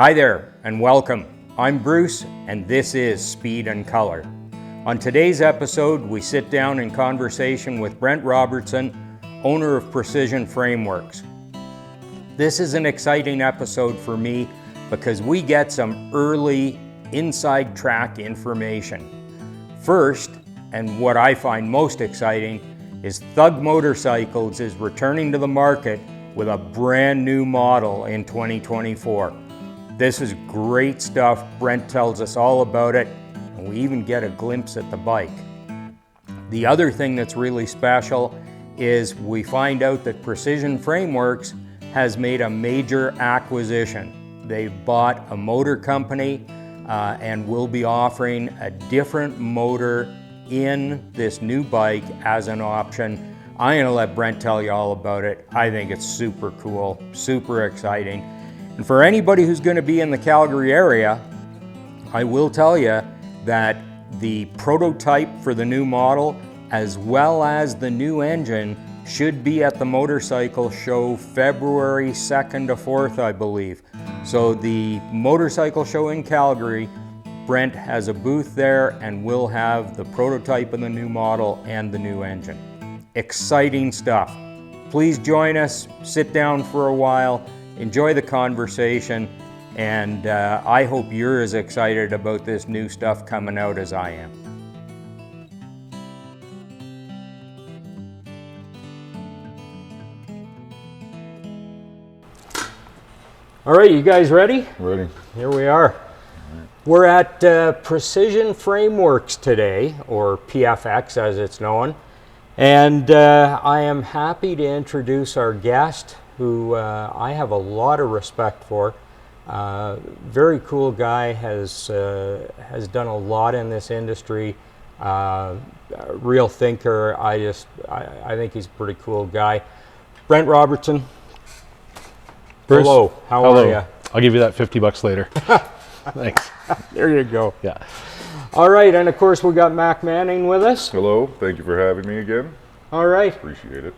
Hi there and welcome. I'm Bruce and this is Speed and Color. On today's episode, we sit down in conversation with Brent Robertson, owner of Precision Frameworx. This is an exciting episode for me because we get some early inside track information. First, and what I find most exciting, is Thug Motorcycles is returning to the market with a brand new model in 2024. This is great stuff. Brent tells us all about it, and we even get a glimpse at the bike. The other thing that's really special is we find out that Precision Frameworx has made a major acquisition. They've bought a motor company and will be offering a different motor in this new bike as an option. I'm gonna let Brent tell you all about it. I think it's super cool, super exciting. And for anybody who's gonna be in the Calgary area, I will tell you that the prototype for the new model, as well as the new engine, should be at the motorcycle show February 2nd to 4th, I believe. So the motorcycle show in Calgary, Brent has a booth there and will have the prototype of the new model and the new engine. Exciting stuff. Please join us, sit down for a while, enjoy the conversation, and I hope you're as excited about this new stuff coming out as I am. All right, you guys ready? Ready. Here we are. We're at Precision Frameworx today, or PFX as it's known, and I am happy to introduce our guest, who I have a lot of respect for. Very cool guy, has done a lot in this industry. Real thinker. I think he's a pretty cool guy. Brent Robertson. Bruce, hello. How are you? I'll give you that $50 later. Thanks. There you go. Yeah. All right, and of course we got Mac Manning with us. Hello, thank you for having me again. All right. Appreciate it.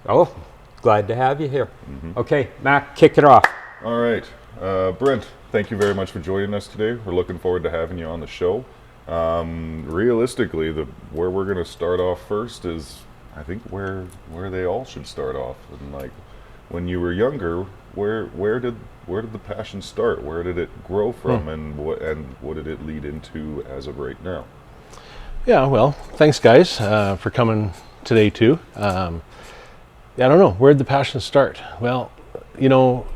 Oh, glad to have you here. Okay, Mac, kick it off. All right, Brent, thank you very much for joining us today. We're looking forward to having you on the show. Realistically, where we're going to start off first is, I think, where they all should start off. And like, when you were younger, where did the passion start? Where did it grow from, and what did it lead into as of right now? Yeah, well, thanks guys for coming today too. I don't know, where did the passion start? Well, you know,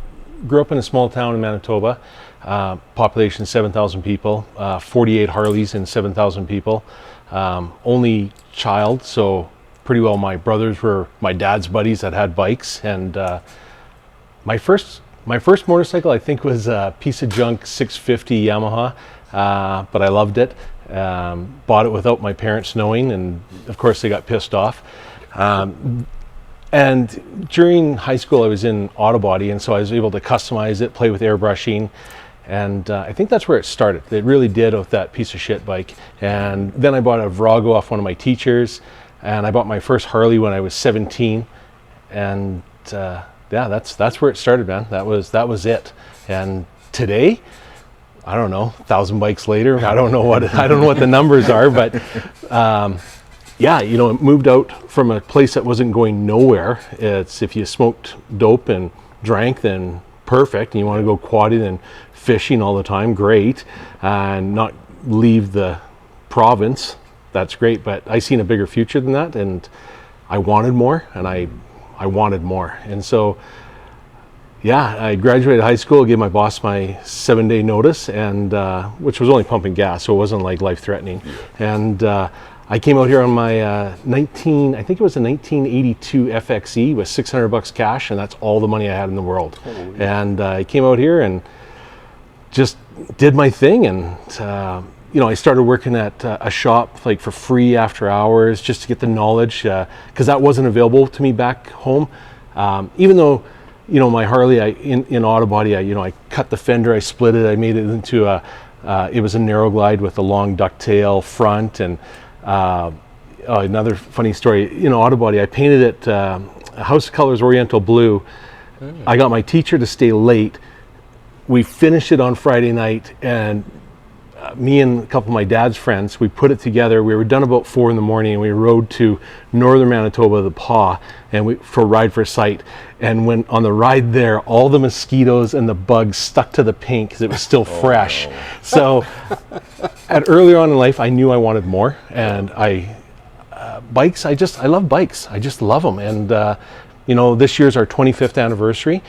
grew up in a small town in Manitoba, population 7,000 people, 48 Harleys and 7,000 people. Only child, so pretty well my brothers were my dad's buddies that had bikes, and my first motorcycle, I think, was a piece of junk 650 Yamaha, but I loved it. Bought it without my parents knowing, and of course they got pissed off. And during high school I was in auto body, and so I was able to customize it, play with airbrushing, and I think that's where it started. It really did with that piece of shit bike. And then I bought a Virago off one of my teachers, and I bought my first Harley when I was 17, and yeah, that's where it started, man. That was it. And today, I don't know, 1,000 bikes later, I don't know what the numbers are, but yeah, you know, it moved out from a place that wasn't going nowhere. It's if you smoked dope and drank, then perfect. And you want to go quadding and fishing all the time, great. And not leave the province, that's great. But I seen a bigger future than that, and I wanted more, and I wanted more. And so, yeah, I graduated high school, gave my boss my 7-day notice, and which was only pumping gas, so it wasn't like life-threatening. And I came out here on my I think it was a 1982 FXE with $600 cash, and that's all the money I had in the world. Holy. And I came out here and just did my thing, and you know, I started working at a shop like for free after hours just to get the knowledge, because that wasn't available to me back home. Even though, you know, my Harley, in auto body, I cut the fender, I split it, I made it into it was a narrow glide with a long ducktail front. And another funny story, you know, auto body, I painted it House of Colors Oriental Blue. I got my teacher to stay late we finished it on Friday night, and me and a couple of my dad's friends, we put it together. We were done about 4 in the morning, and we rode to northern Manitoba, the Paw, and for a ride for sight. And when on the ride there, all the mosquitoes and the bugs stuck to the paint because it was still fresh. No. So at earlier on in life, I knew I wanted more, and bikes, I love bikes. I just love them. And this year's our 25th anniversary.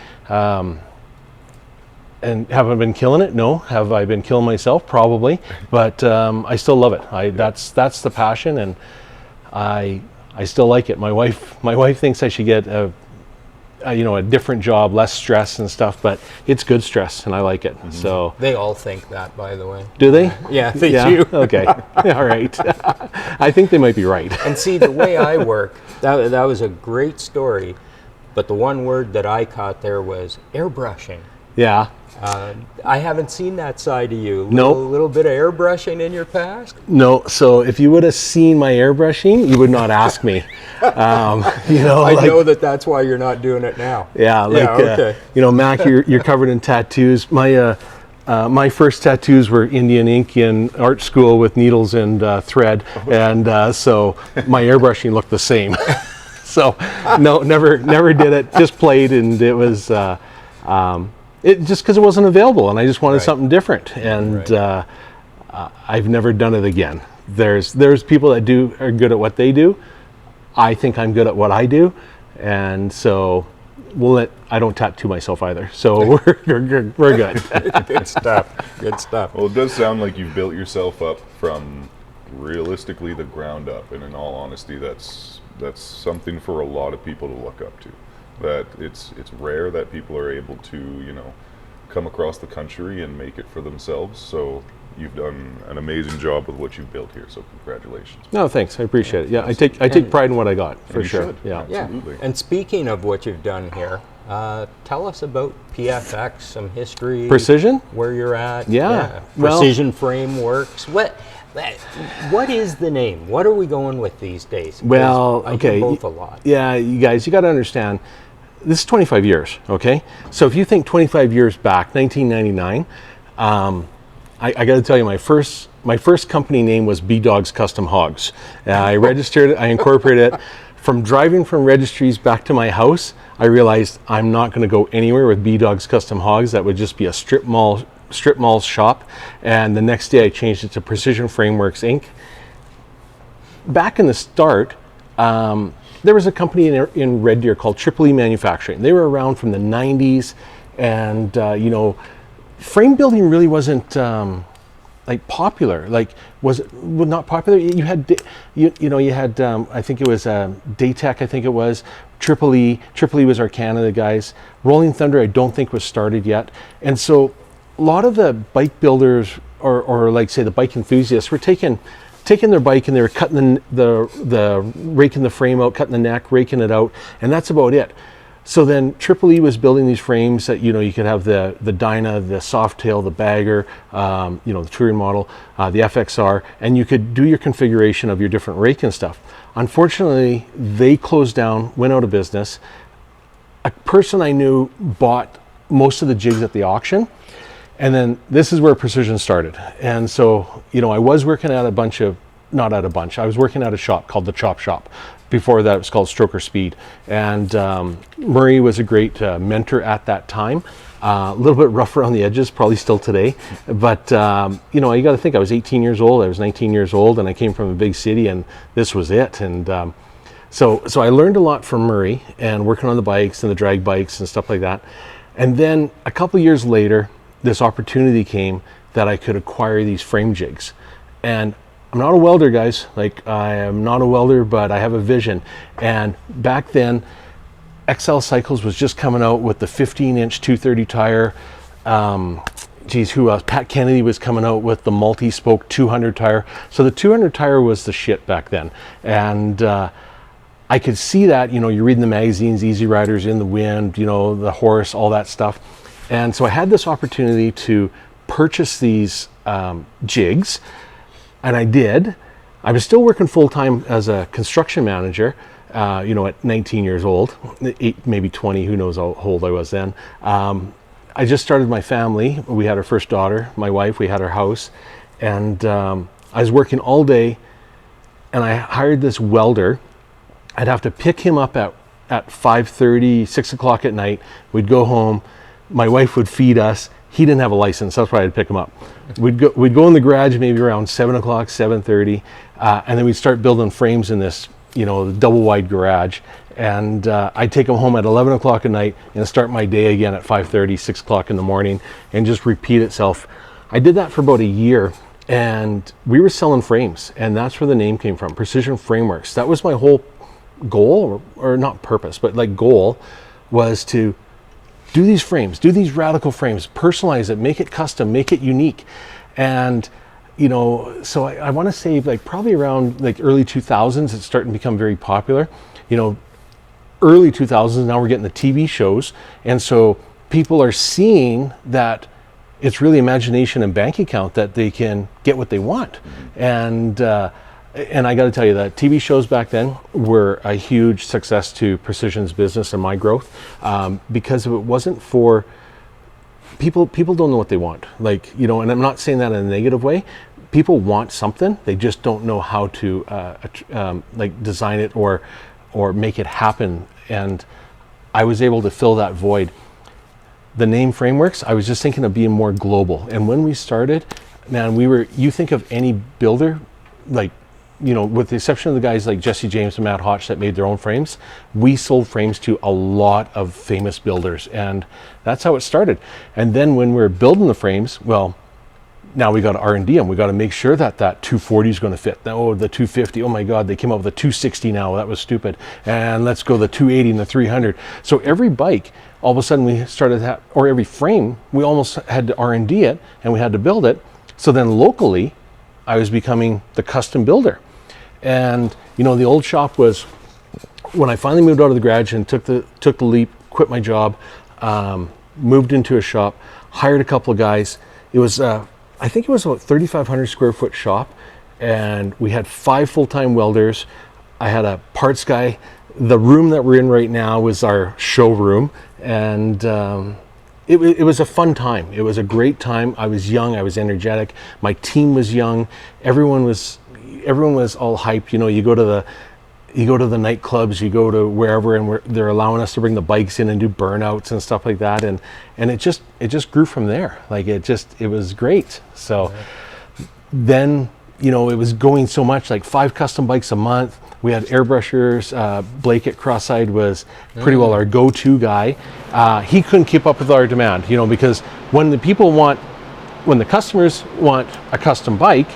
And have I been killing it? No. Have I been killing myself? Probably. But I still love it. That's the passion, and I still like it. My wife thinks I should get a different job, less stress and stuff, but it's good stress, and I like it. So They all think that, by the way. do they? Yeah, they do. Okay. All right. I think they might be right. And see, the way I work, that was a great story, but the one word that I caught there was airbrushing. Yeah. I haven't seen that side of you. Nope. A little bit of airbrushing in your past? No. So if you would have seen my airbrushing, you would not ask me. I know that's why you're not doing it now. Yeah. Okay. Mac, you're covered in tattoos. My first tattoos were Indian ink in art school with needles and thread, and so my airbrushing looked the same. So no, never did it. Just played, and it was. It just because it wasn't available, and I just wanted something different, and I've never done it again. There's people that are good at what they do. I think I'm good at what I do, and so I don't tattoo myself either. So we're good. Good stuff. Good stuff. Well, it does sound like you've built yourself up from realistically the ground up, and in all honesty, that's something for a lot of people to look up to. That it's rare that people are able to come across the country and make it for themselves. So you've done an amazing job with what you've built here. So congratulations. No, thanks. I appreciate it. Yeah, I take pride in what I got for sure. Should. Yeah, Absolutely. And speaking of what you've done here, tell us about PFX, some history. Precision? Where you're at. Yeah. Well, Precision Frameworx. What is the name? What are we going with these days? Well, I okay. hear both a lot. Yeah, you guys, you got to understand. This is 25 years, okay? So if you think 25 years back, 1999, I got to tell you, my first company name was B-Dogs Custom Hogs. I registered it, I incorporated it. From driving from registries back to my house, I realized I'm not going to go anywhere with B-Dogs Custom Hogs. That would just be a strip mall shop. And the next day I changed it to Precision Frameworx Inc. Back in the start, there was a company in Red Deer called Triple E Manufacturing. They were around from the 90s, and frame building really wasn't popular. Not popular. You had I think it was Daytech. I think it was Triple E. Triple E was our Canada guys. Rolling Thunder, I don't think was started yet, and so a lot of the bike builders or like say the bike enthusiasts were taking their bike and they were cutting raking the frame out, cutting the neck, raking it out, and that's about it. So then Triple E was building these frames that you could have the Dyna, the Softail, the Bagger, the touring model, the FXR, and you could do your configuration of your different rake and stuff. Unfortunately, they closed down, went out of business. A person I knew bought most of the jigs at the auction. And then this is where Precision started. And so, I was working at I was working at a shop called the Chop Shop. Before that, it was called Stroker Speed. And Murray was a great mentor at that time. A little bit rough around the edges, probably still today. But, you got to think, I was 18 years old, I was 19 years old, and I came from a big city, and this was it. And so I learned a lot from Murray and working on the bikes and the drag bikes and stuff like that. And then a couple years later, this opportunity came that I could acquire these frame jigs. And I'm not a welder, guys. I am not a welder, but I have a vision. And back then, XL Cycles was just coming out with the 15-inch 230 tire. Who else? Pat Kennedy was coming out with the multi-spoke 200 tire. So the 200 tire was the shit back then. And I could see that, you're reading the magazines, Easy Riders, In the Wind, the Horse, all that stuff. And so I had this opportunity to purchase these jigs, and I did. I was still working full-time as a construction manager, at 19 years old, maybe 20, who knows how old I was then. I just started my family. We had our first daughter, my wife, we had our house, and I was working all day, and I hired this welder. I'd have to pick him up at 5:30, 6 o'clock at night. We'd go home. My wife would feed us. He didn't have a license, that's why I had to pick him up. We'd go in the garage maybe around 7 o'clock, 7:30, and then we'd start building frames in this, double wide garage. And I'd take him home at 11 o'clock at night and start my day again at 5:30, 6 o'clock in the morning, and just repeat itself. I did that for about a year, and we were selling frames, and that's where the name came from, Precision Frameworx. That was my whole goal, or not purpose, but like goal, was to do these frames, do these radical frames, personalize it, make it custom, make it unique. And so I want to say like probably around like early 2000s, it's starting to become very popular. Early 2000s, now we're getting the TV shows, and so people are seeing that it's really imagination and bank account that they can get what they want. And I got to tell you that TV shows back then were a huge success to Precision's business and my growth, because if it wasn't for people don't know what they want. And I'm not saying that in a negative way. People want something, they just don't know how to design it or make it happen. And I was able to fill that void. The name Frameworx, I was just thinking of being more global. And when we started, man, you think of any builder, with the exception of the guys like Jesse James and Matt Hotch that made their own frames, we sold frames to a lot of famous builders. And that's how it started. And then when we were building the frames, well, now we got to R&D them. We got to make sure that 240 is going to fit. Oh, the 250, oh my God, they came up with a 260 now. That was stupid. And let's go the 280 and the 300. So every bike, all of a sudden we started or every frame, we almost had to R&D it, and we had to build it. So then locally, I was becoming the custom builder. And the old shop was, when I finally moved out of the garage and took the leap, quit my job, moved into a shop, hired a couple of guys. It was I think it was about 3,500 square foot shop, and we had 5 full-time welders. I had a parts guy. The room that we're in right now was our showroom, and it was a fun time. It was a great time. I was young, I was energetic. My team was young. Everyone was all hyped. You go to the nightclubs, you go to wherever, and they're allowing us to bring the bikes in and do burnouts and stuff like that. And it just grew from there. It was great. So then, it was going so much, like 5 custom bikes a month. We had airbrushers. Blake at Cross-Side was pretty well our go-to guy. He couldn't keep up with our demand, because when the customers want a custom bike,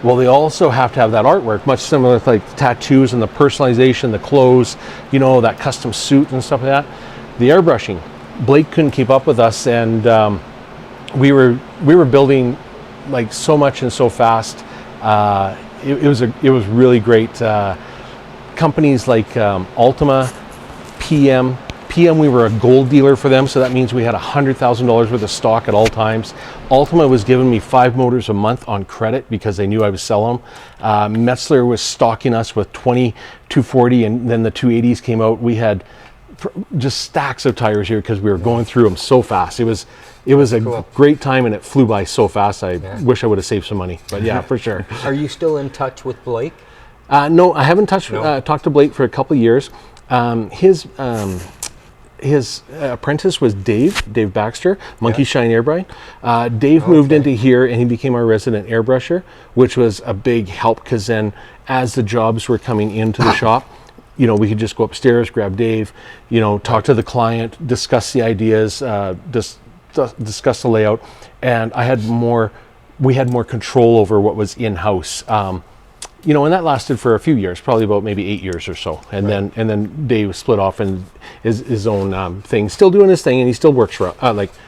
well, they also have to have that artwork, much similar to like the tattoos and the personalization, the clothes, that custom suit and stuff like that. The airbrushing, Blake couldn't keep up with us, and we were building like so much and so fast. It was really great. Companies like Ultima, PM, we were a gold dealer for them, so that means we had $100,000 worth of stock at all times. Ultima was giving me 5 motors a month on credit because they knew I would sell them. Metzler was stocking us with 20 240, and then the 280s came out. We had just stacks of tires here because we were going through them so fast. It was a great time, and it flew by so fast. I wish I would have saved some money, but yeah, for sure. Are you still in touch with Blake? No, I haven't talked to Blake for a couple of years. His apprentice was Dave Baxter, Monkey Shine Airbrine. Dave moved into here, and he became our resident airbrusher, which was a big help, because then as the jobs were coming into the shop, we could just go upstairs, grab Dave, talk to the client, discuss the ideas, discuss the layout, and we had more control over what was in-house. And that lasted for a few years, probably about maybe 8 years or so. And then Dave split off and his own thing, still doing his thing, and he still works for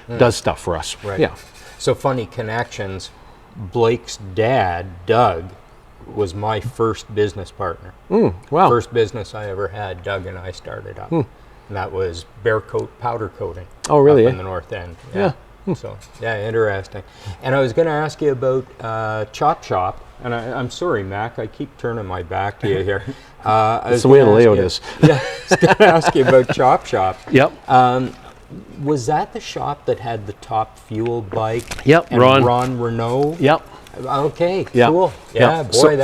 does stuff for us. Right. Yeah. So funny connections. Blake's dad, Doug, was my first business partner. Wow. First business I ever had, Doug and I started up. And that was Bear Coat powder coating. Oh, really? Up in the North End. Yeah. So, interesting. And I was going to ask you about Chop Shop. And I'm sorry, Mac, I keep turning my back to you here. That's the way the layout is. Yeah, I was going to ask you about Chop Shop. Yep. Was that the shop that had the Top Fuel bike? Yep, and Ron. Ron Renault? Yep. Okay, Yep. cool. Yeah, Yep. boy, So-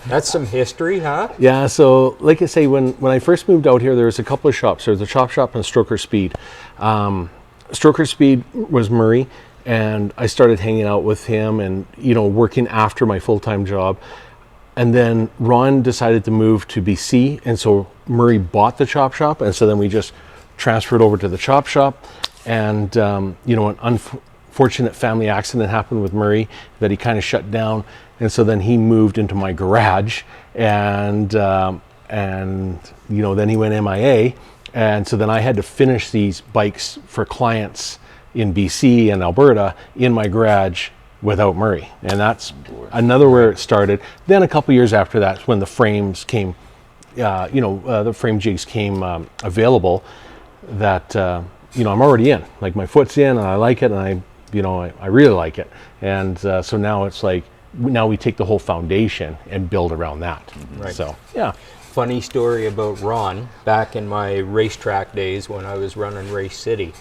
that's some history, huh? Yeah, so like I say, when I first moved out here, there was a couple of shops. There was a Chop Shop and Stroker Speed. Stroker Speed was Murray, and I started hanging out with him and, you know, working after my full-time job. And then Ron decided to move to BC, and so Murray bought the Chop Shop, and so then we just transferred over to the Chop Shop. And, you know, an unfortunate family accident happened with Murray that he kind of shut down. And so then he moved into my garage, and you know, then he went MIA, and so then I had to finish these bikes for clients in BC and Alberta in my garage without Murray, and that's another where it started. Then a couple years after that, when the frames came, you know, the frame jigs came available, that you know, I'm already in. Like, my foot's in, and I like it, and I really like it, and so now it's like, now we take the whole foundation and build around that. Right. So, yeah. Funny story about Ron, back in my racetrack days when I was running Race City.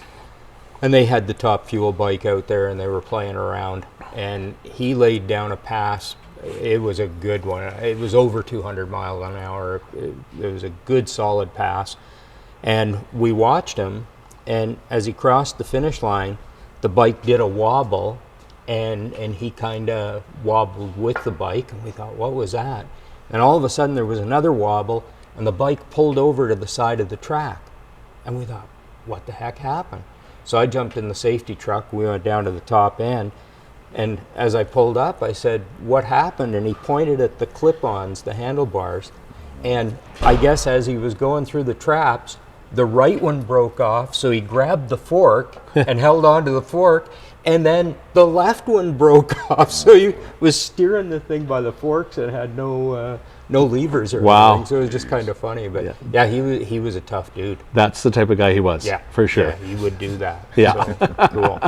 And they had the Top Fuel bike out there, and they were playing around. And he laid down a pass. It was a good one. It was over 200 miles an hour. It was a good, solid pass. And we watched him, and as he crossed the finish line, the bike did a wobble, and he kind of wobbled with the bike, and we thought, what was that? And all of a sudden there was another wobble, and the bike pulled over to the side of the track, and we thought, what the heck happened? So I jumped in the safety truck, we went down to the top end, and as I pulled up, I said, what happened? And he pointed at the clip-ons, the handlebars, and I guess as he was going through the traps, the right one broke off, so he grabbed the fork and held onto the fork, and then the left one broke off, so he was steering the thing by the forks and had no levers or anything. So it was just kind of funny. But yeah, he was a tough dude. That's the type of guy he was. Yeah, for sure. Yeah, he would do that. Yeah. So, cool.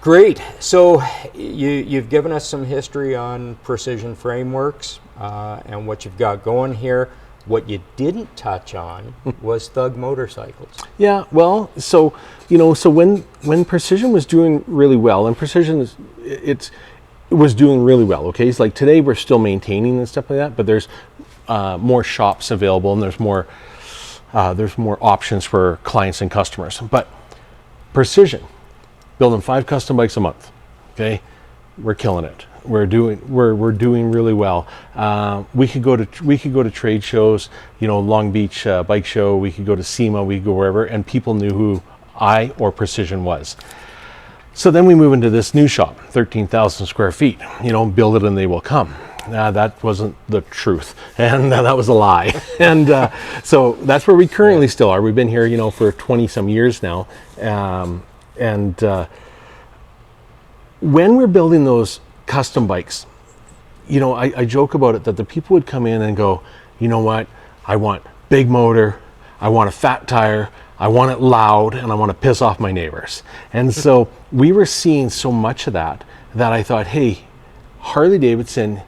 Great. So you've given us some history on Precision Frameworx and what you've got going here. What you didn't touch on was Thug motorcycles. Yeah, well, so, you know, so when Precision was doing really well, and Precision it was doing really well, okay? It's like today we're still maintaining and stuff like that, but there's more shops available, and there's more options for clients and customers. But Precision, building 5 custom bikes a month, okay? We're killing it. We're doing really well. We could go to trade shows, you know, Long Beach Bike Show. We could go to SEMA. We could go wherever, and people knew who I or Precision was. So then we move into this new shop, 13,000 square feet. You know, build it and they will come. That wasn't the truth, and that was a lie. And so that's where we currently still are. We've been here, you know, for 20 some years now, when we're building those custom bikes, you know, I joke about it that the people would come in and go, you know what, I want big motor, I want a fat tire, I want it loud, and I want to piss off my neighbors. And so we were seeing so much of that I thought, hey, Harley-Davidson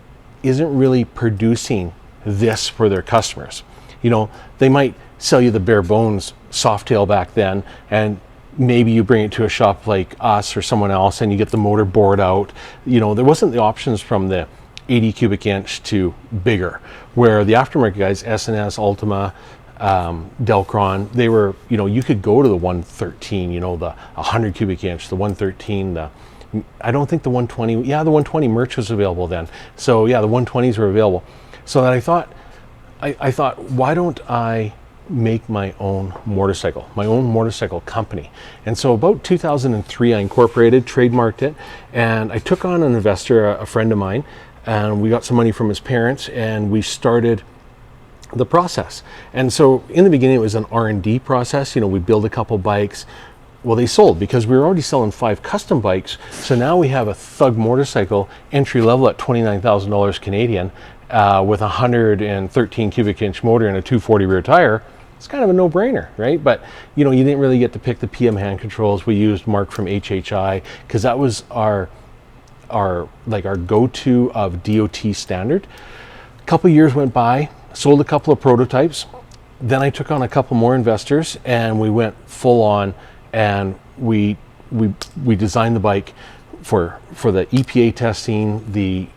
isn't really producing this for their customers. You know, they might sell you the bare bones Softail back then, and maybe you bring it to a shop like us or someone else and you get the motor bored out. You know, there wasn't the options from the 80 cubic inch to bigger, where the aftermarket guys, S&S, Ultima, Delcron, they were, you know, you could go to the 113, you know, the 100 cubic inch, the 113, I don't think the 120, the 120 merch was available then. So yeah, the 120s were available. So that I thought, why don't I make my own motorcycle company? And so about 2003 I incorporated, trademarked it, and I took on an investor, a friend of mine, and we got some money from his parents, and we started the process. And so in the beginning it was an R&D process. You know, we build a couple bikes. Well, they sold because we were already selling 5 custom bikes. So now we have a Thug motorcycle entry level at $29,000 Canadian with a 113 cubic inch motor and a 240 rear tire. It's kind of a no-brainer, right? But you know, you didn't really get to pick the PM hand controls. We used Mark from HHI because that was our go-to of DOT standard. A couple years went by, sold a couple of prototypes. Then I took on a couple more investors and we went full on and we designed the bike for the EPA testing, the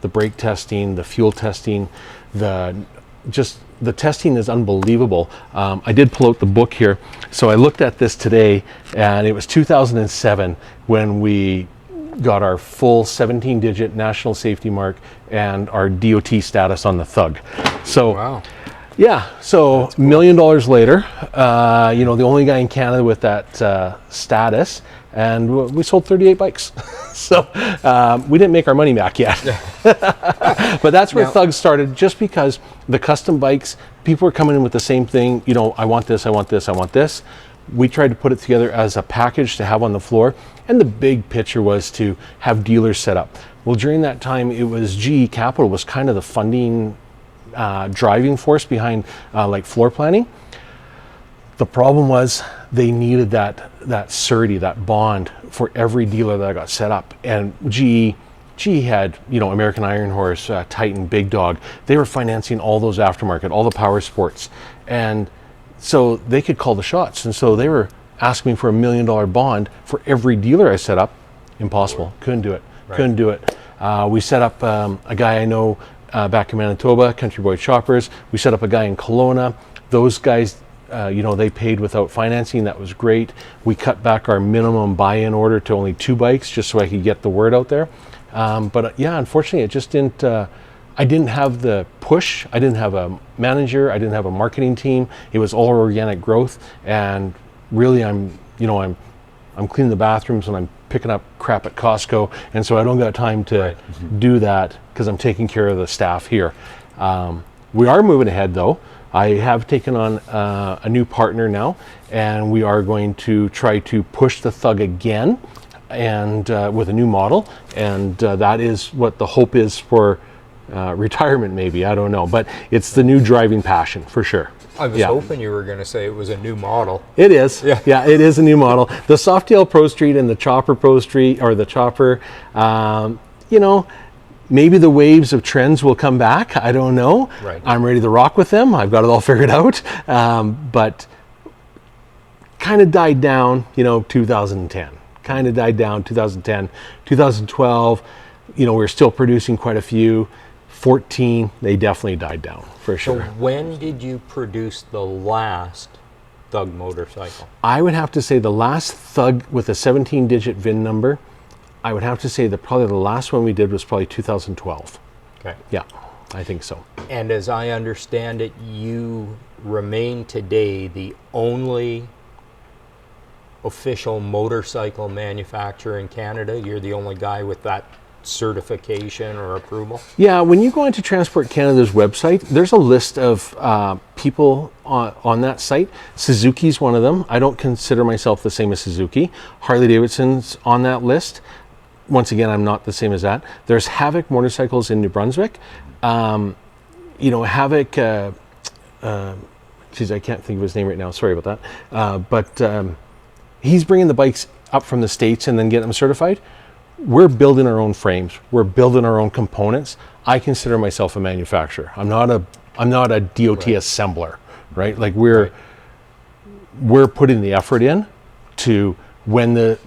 brake testing, the fuel testing, the testing is unbelievable. I did pull out the book here, so I looked at this today, and it was 2007 when we got our full 17-digit national safety mark and our DOT status on the Thug. So, Wow. yeah, so $1 million later, the only guy in Canada with that status, and we sold 38 bikes. So we didn't make our money back yet. But that's where Thug started, just because the custom bikes, people were coming in with the same thing, I want this, I want this, I want this. We tried to put it together as a package to have on the floor, and the big picture was to have dealers set up. Well, during that time, it was GE Capital was kind of the funding driving force behind like floor planning. The problem was they needed that surety, that bond for every dealer that got set up. And GE had, American Iron Horse, Titan, Big Dog. They were financing all those aftermarket, all the power sports. And so they could call the shots. And so they were asking me for $1 million bond for every dealer I set up. Impossible. Couldn't do it. Right. Couldn't do it. We set up a guy I know back in Manitoba, Country Boy Choppers. We set up a guy in Kelowna. Those guys, they paid without financing. That was great. We cut back our minimum buy-in order to only 2 bikes just so I could get the word out there. But unfortunately, it just didn't. I didn't have the push. I didn't have a manager. I didn't have a marketing team. It was all organic growth. And really, I'm cleaning the bathrooms and I'm picking up crap at Costco. And so I don't got time to do that because I'm taking care of the staff here. We are moving ahead though. I have taken on a new partner now, and we are going to try to push the Thug again, and with a new model, and that is what the hope is for retirement, maybe, I don't know, but it's the new driving passion for sure. I was hoping you were going to say it was a new model. It is. Yeah, it is a new model. The Softail Pro Street and the Chopper Pro Street, or the Chopper, maybe the waves of trends will come back. I don't know. Right. I'm ready to rock with them. I've got it all figured out. But kind of died down, 2010. Kind of died down 2010. 2012, we're still producing quite a few. 14, they definitely died down, for sure. So when did you produce the last Thug motorcycle? I would have to say the last Thug with a 17-digit VIN number, I would have to say that probably the last one we did was probably 2012. Okay. Yeah, I think so. And as I understand it, you remain today the only official motorcycle manufacturer in Canada. You're the only guy with that certification or approval? Yeah, when you go into Transport Canada's website, there's a list of people on that site. Suzuki's one of them. I don't consider myself the same as Suzuki. Harley-Davidson's on that list. Once again, I'm not the same as that. There's Havoc Motorcycles in New Brunswick. Havoc, I can't think of his name right now. Sorry about that. But he's bringing the bikes up from the States and then getting them certified. We're building our own frames. We're building our own components. I consider myself a manufacturer. I'm not a DOT assembler, right? Like we're putting the effort in to when the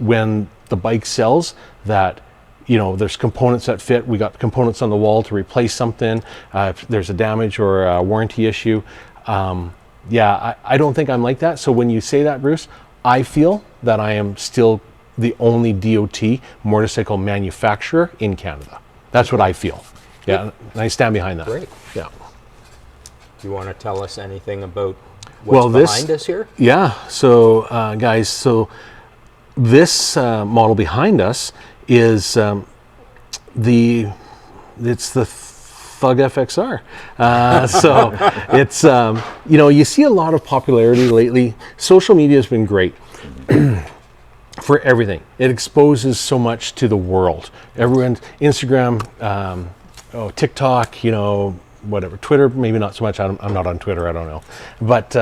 bike sells that, there's components that fit. We got components on the wall to replace something. If there's a damage or a warranty issue. I don't think I'm like that. So when you say that, Bruce, I feel that I am still the only DOT motorcycle manufacturer in Canada. That's what I feel. Yeah, and I stand behind that. Great. Yeah. Do you want to tell us anything about what's behind us here? Yeah. So, guys, this model behind us is the Thug FXR. So it's you see a lot of popularity lately. Social media has been great. For everything. It exposes so much to the world. Everyone's Instagram, TikTok, whatever. Twitter, maybe not so much. I'm not on Twitter, I don't know. But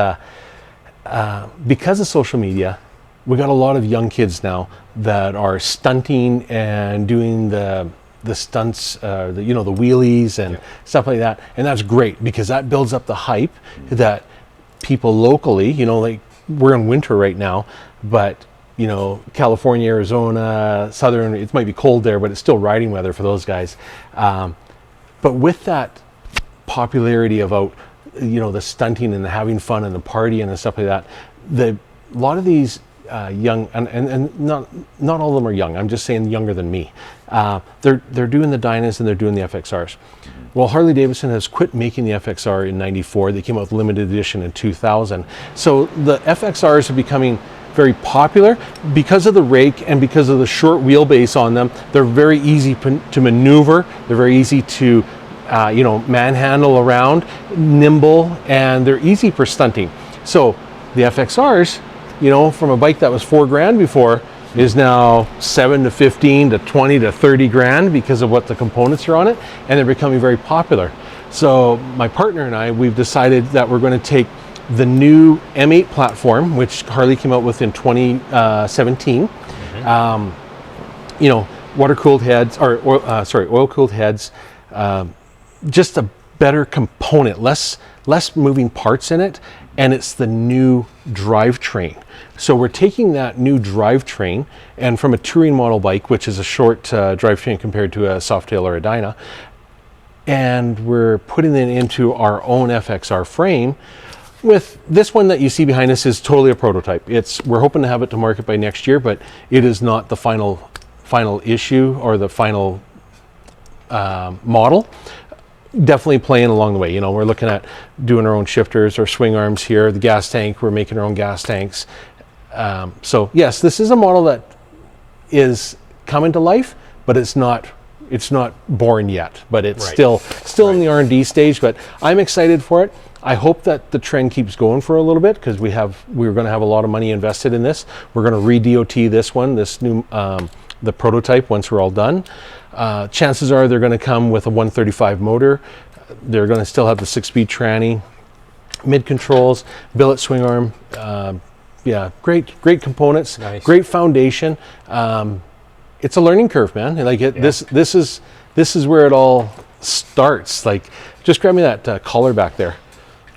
because of social media, we got a lot of young kids now that are stunting and doing the stunts, the wheelies and stuff like that. And that's great because that builds up the hype that people locally, like we're in winter right now, but California, Arizona, Southern, it might be cold there, but it's still riding weather for those guys. But with that popularity about, the stunting and the having fun and the partying and stuff like that, a lot of these young, and not all of them are young, I'm just saying younger than me, they're doing the Dynas and they're doing the FXRs. Well, Harley-Davidson has quit making the FXR in '94. They came out with limited edition in 2000. So the FXRs are becoming very popular because of the rake and because of the short wheelbase on them. They're very easy to maneuver. They're very easy to, manhandle around, nimble, and they're easy for stunting. So the FXRs, from a bike that was $4,000 before, is now 7 to 15 to 20 to 30 grand because of what the components are on it, and they're becoming very popular. So my partner and I, we've decided that we're going to take the new M8 platform, which Harley came out with in 2017. Water-cooled heads, or oil-cooled heads, just a better component, less moving parts in it, and it's the new drivetrain. So we're taking that new drivetrain, and from a touring model bike, which is a short drivetrain compared to a Softail or a Dyna, and we're putting it into our own FXR frame. With this one that you see behind us is totally a prototype. We're hoping to have it to market by next year, but it is not the final issue or the final model. Definitely playing along the way. We're looking at doing our own shifters or swing arms here. The gas tank, we're making our own gas tanks. So yes, this is a model that is coming to life, but it's not born yet. But it's still in the R&D stage. But I'm excited for it. I hope that the trend keeps going for a little bit, because we're going to have a lot of money invested in this. We're going to re-DOT this new the prototype once we're all done. Chances are they're going to come with a 135 motor. They're going to still have the 6-speed tranny, mid controls, billet swing arm. Great components, nice. Great foundation. It's a learning curve, man. This is where it all starts. Like, just grab me that collar back there.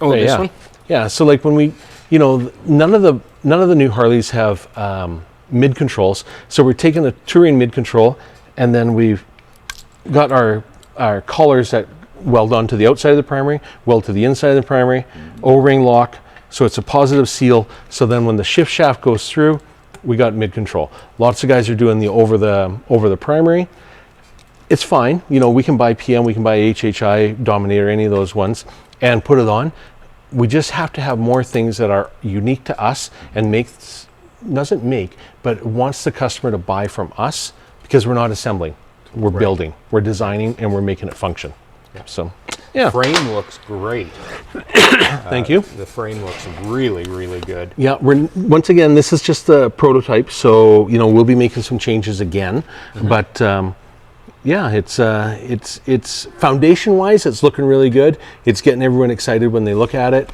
Oh, this one? Yeah. So like when we, none of the new Harleys have mid controls. So we're taking a touring mid control, and then we've got our collars that weld onto the outside of the primary, weld to the inside of the primary, O-ring lock. So it's a positive seal. So then when the shift shaft goes through, we got mid control. Lots of guys are doing the over the primary. It's fine. We can buy PM, we can buy HHI, Dominator, any of those ones, and put it on. We just have to have more things that are unique to us and but wants the customer to buy from us, because we're not assembling. We're building, we're designing, and we're making it function. Yeah. So, yeah. Frame looks great. Thank you. The frame looks really, really good. Yeah, once again, this is just the prototype, so we'll be making some changes again. But yeah, it's foundation wise, it's looking really good. It's getting everyone excited when they look at it.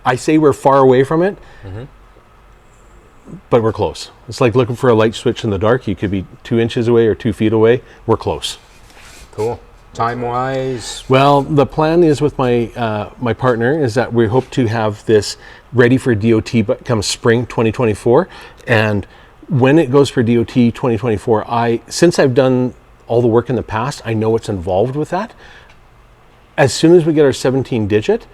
I say we're far away from it, but we're close. It's like looking for a light switch in the dark. You could be 2 inches away or 2 feet away. We're close. Cool. Time-wise? Well, the plan is with my partner is that we hope to have this ready for DOT but come spring 2024. And when it goes for DOT 2024, since I've done all the work in the past, I know what's involved with that. As soon as we get our 17 digit,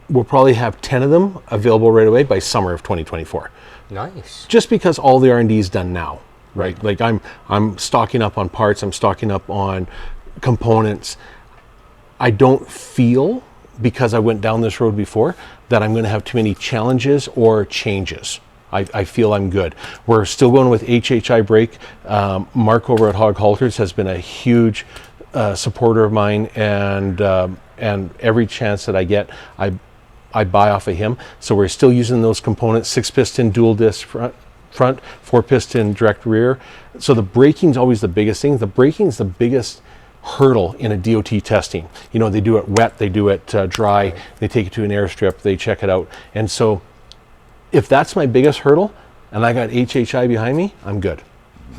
we'll probably have 10 of them available right away by summer of 2024. Nice. Just because all the R&D is done now, right? Like I'm stocking up on parts, I'm stocking up on components. I don't feel, because I went down this road before, that I'm going to have too many challenges or changes. I feel I'm good. We're still going with HHI brake. Mark over at Hog Halters has been a huge supporter of mine, and every chance that I get, I buy off of him. So we're still using those components: 6-piston dual disc front, 4-piston direct rear. So the braking's always the biggest thing. The braking's the biggest hurdle in a DOT testing. They do it wet, they do it dry, they take it to an airstrip, they check it out. And so if that's my biggest hurdle and I got HHI behind me, I'm good.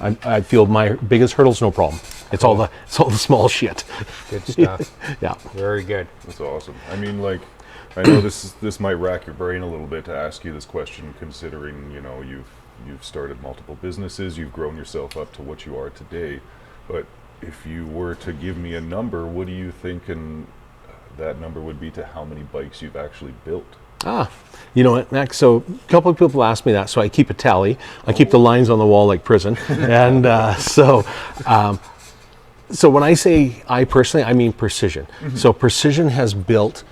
I feel my biggest hurdle's no problem. It's all the small shit. Good stuff. Yeah. Very good. That's awesome. I mean, like, I know this might rack your brain a little bit to ask you this question, considering, you know, you've started multiple businesses, you've grown yourself up to what you are today. But if you were to give me a number, what do you think that number would be to how many bikes you've actually built? You know what, Max? So a couple of people ask me that, so I keep a tally. I keep the lines on the wall like prison. And so when I say I personally, I mean Precision. So Precision has built,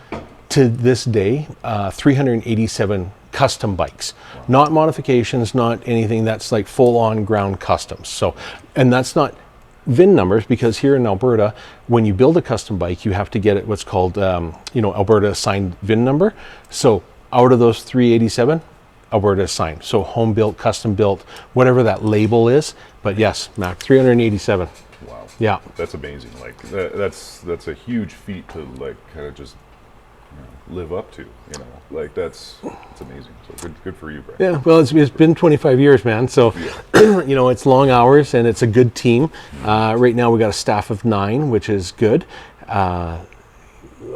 to this day, 387 custom bikes. Not modifications, not anything. That's like full-on ground customs. So, and that's not VIN numbers, because here in Alberta, when you build a custom bike, you have to get it what's called, Alberta assigned VIN number. So out of those 387, Alberta assigned. So home built, custom built, whatever that label is. But yes, Mac, 387. Wow. Yeah. That's amazing. Like that's a huge feat to like kind of just live up to. You know, like that's amazing. So good for you, Brent. Yeah. Well, it's been 25 years, man. So it's long hours and it's a good team. Right now we got a staff of 9, which is good.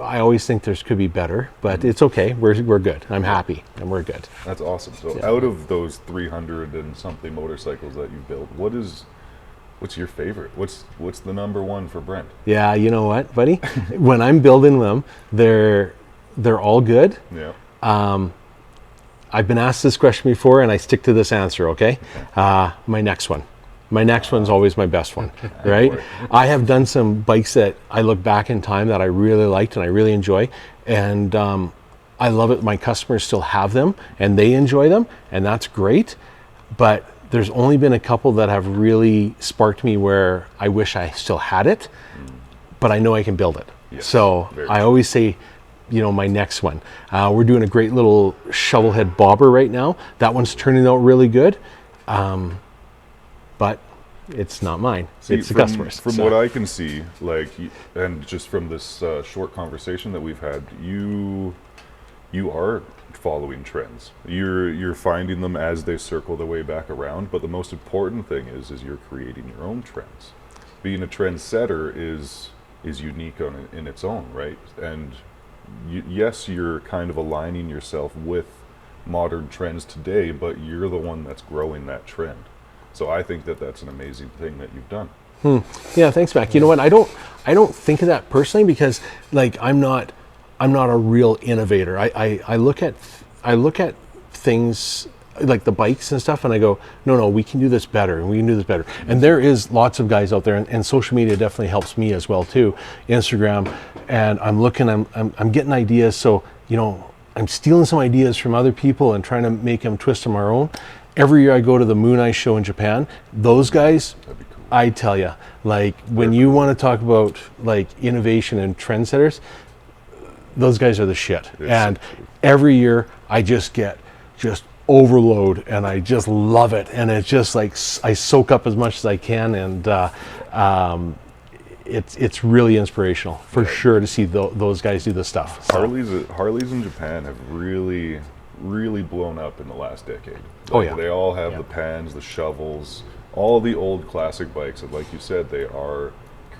I always think there could be better, but it's okay. We're good. I'm happy, and we're good. That's awesome. So out of those 300 and something motorcycles that you've built, what's your favorite? What's the number one for Brent? Yeah, you know what, buddy? When I'm building them, they're all good. Yeah. I've been asked this question before, and I stick to this answer. Okay. My next one. My next one's always my best one, right? I have done some bikes that I look back in time that I really liked and I really enjoy, and I love it. My customers still have them and they enjoy them, and that's great. But there's only been a couple that have really sparked me where I wish I still had it, but I know I can build it. Yes, so I always say, my next one. We're doing a great little shovel head bobber right now. That one's turning out really good. But it's not mine. It's the customers. From what I can see, and just from this short conversation that we've had, you are following trends. You're finding them as they circle their way back around. But the most important thing is you're creating your own trends. Being a trendsetter is unique in its own right. And yes, you're kind of aligning yourself with modern trends today, but you're the one that's growing that trend. So I think that's an amazing thing that you've done. Yeah, thanks, Mac. You know what? I don't think of that personally, because I'm not a real innovator. I look at things like the bikes and stuff, and I go, no, we can do this better, and we can do this better. And there is lots of guys out there, and social media definitely helps me as well too. Instagram, and I'm looking, I'm getting ideas. So I'm stealing some ideas from other people and trying to make them twist them our own. Every year I go to the Moon Ice show in Japan. Those guys, cool. I tell you, when you want to talk about innovation and trendsetters, those guys are the shit. And every year I just get overload, and I just love it. And it's just I soak up as much as I can, and it's really inspirational for sure to see those guys do this stuff. So. Harleys in Japan have really blown up in the last decade. They all have the pans, the shovels, all the old classic bikes, and like you said, they are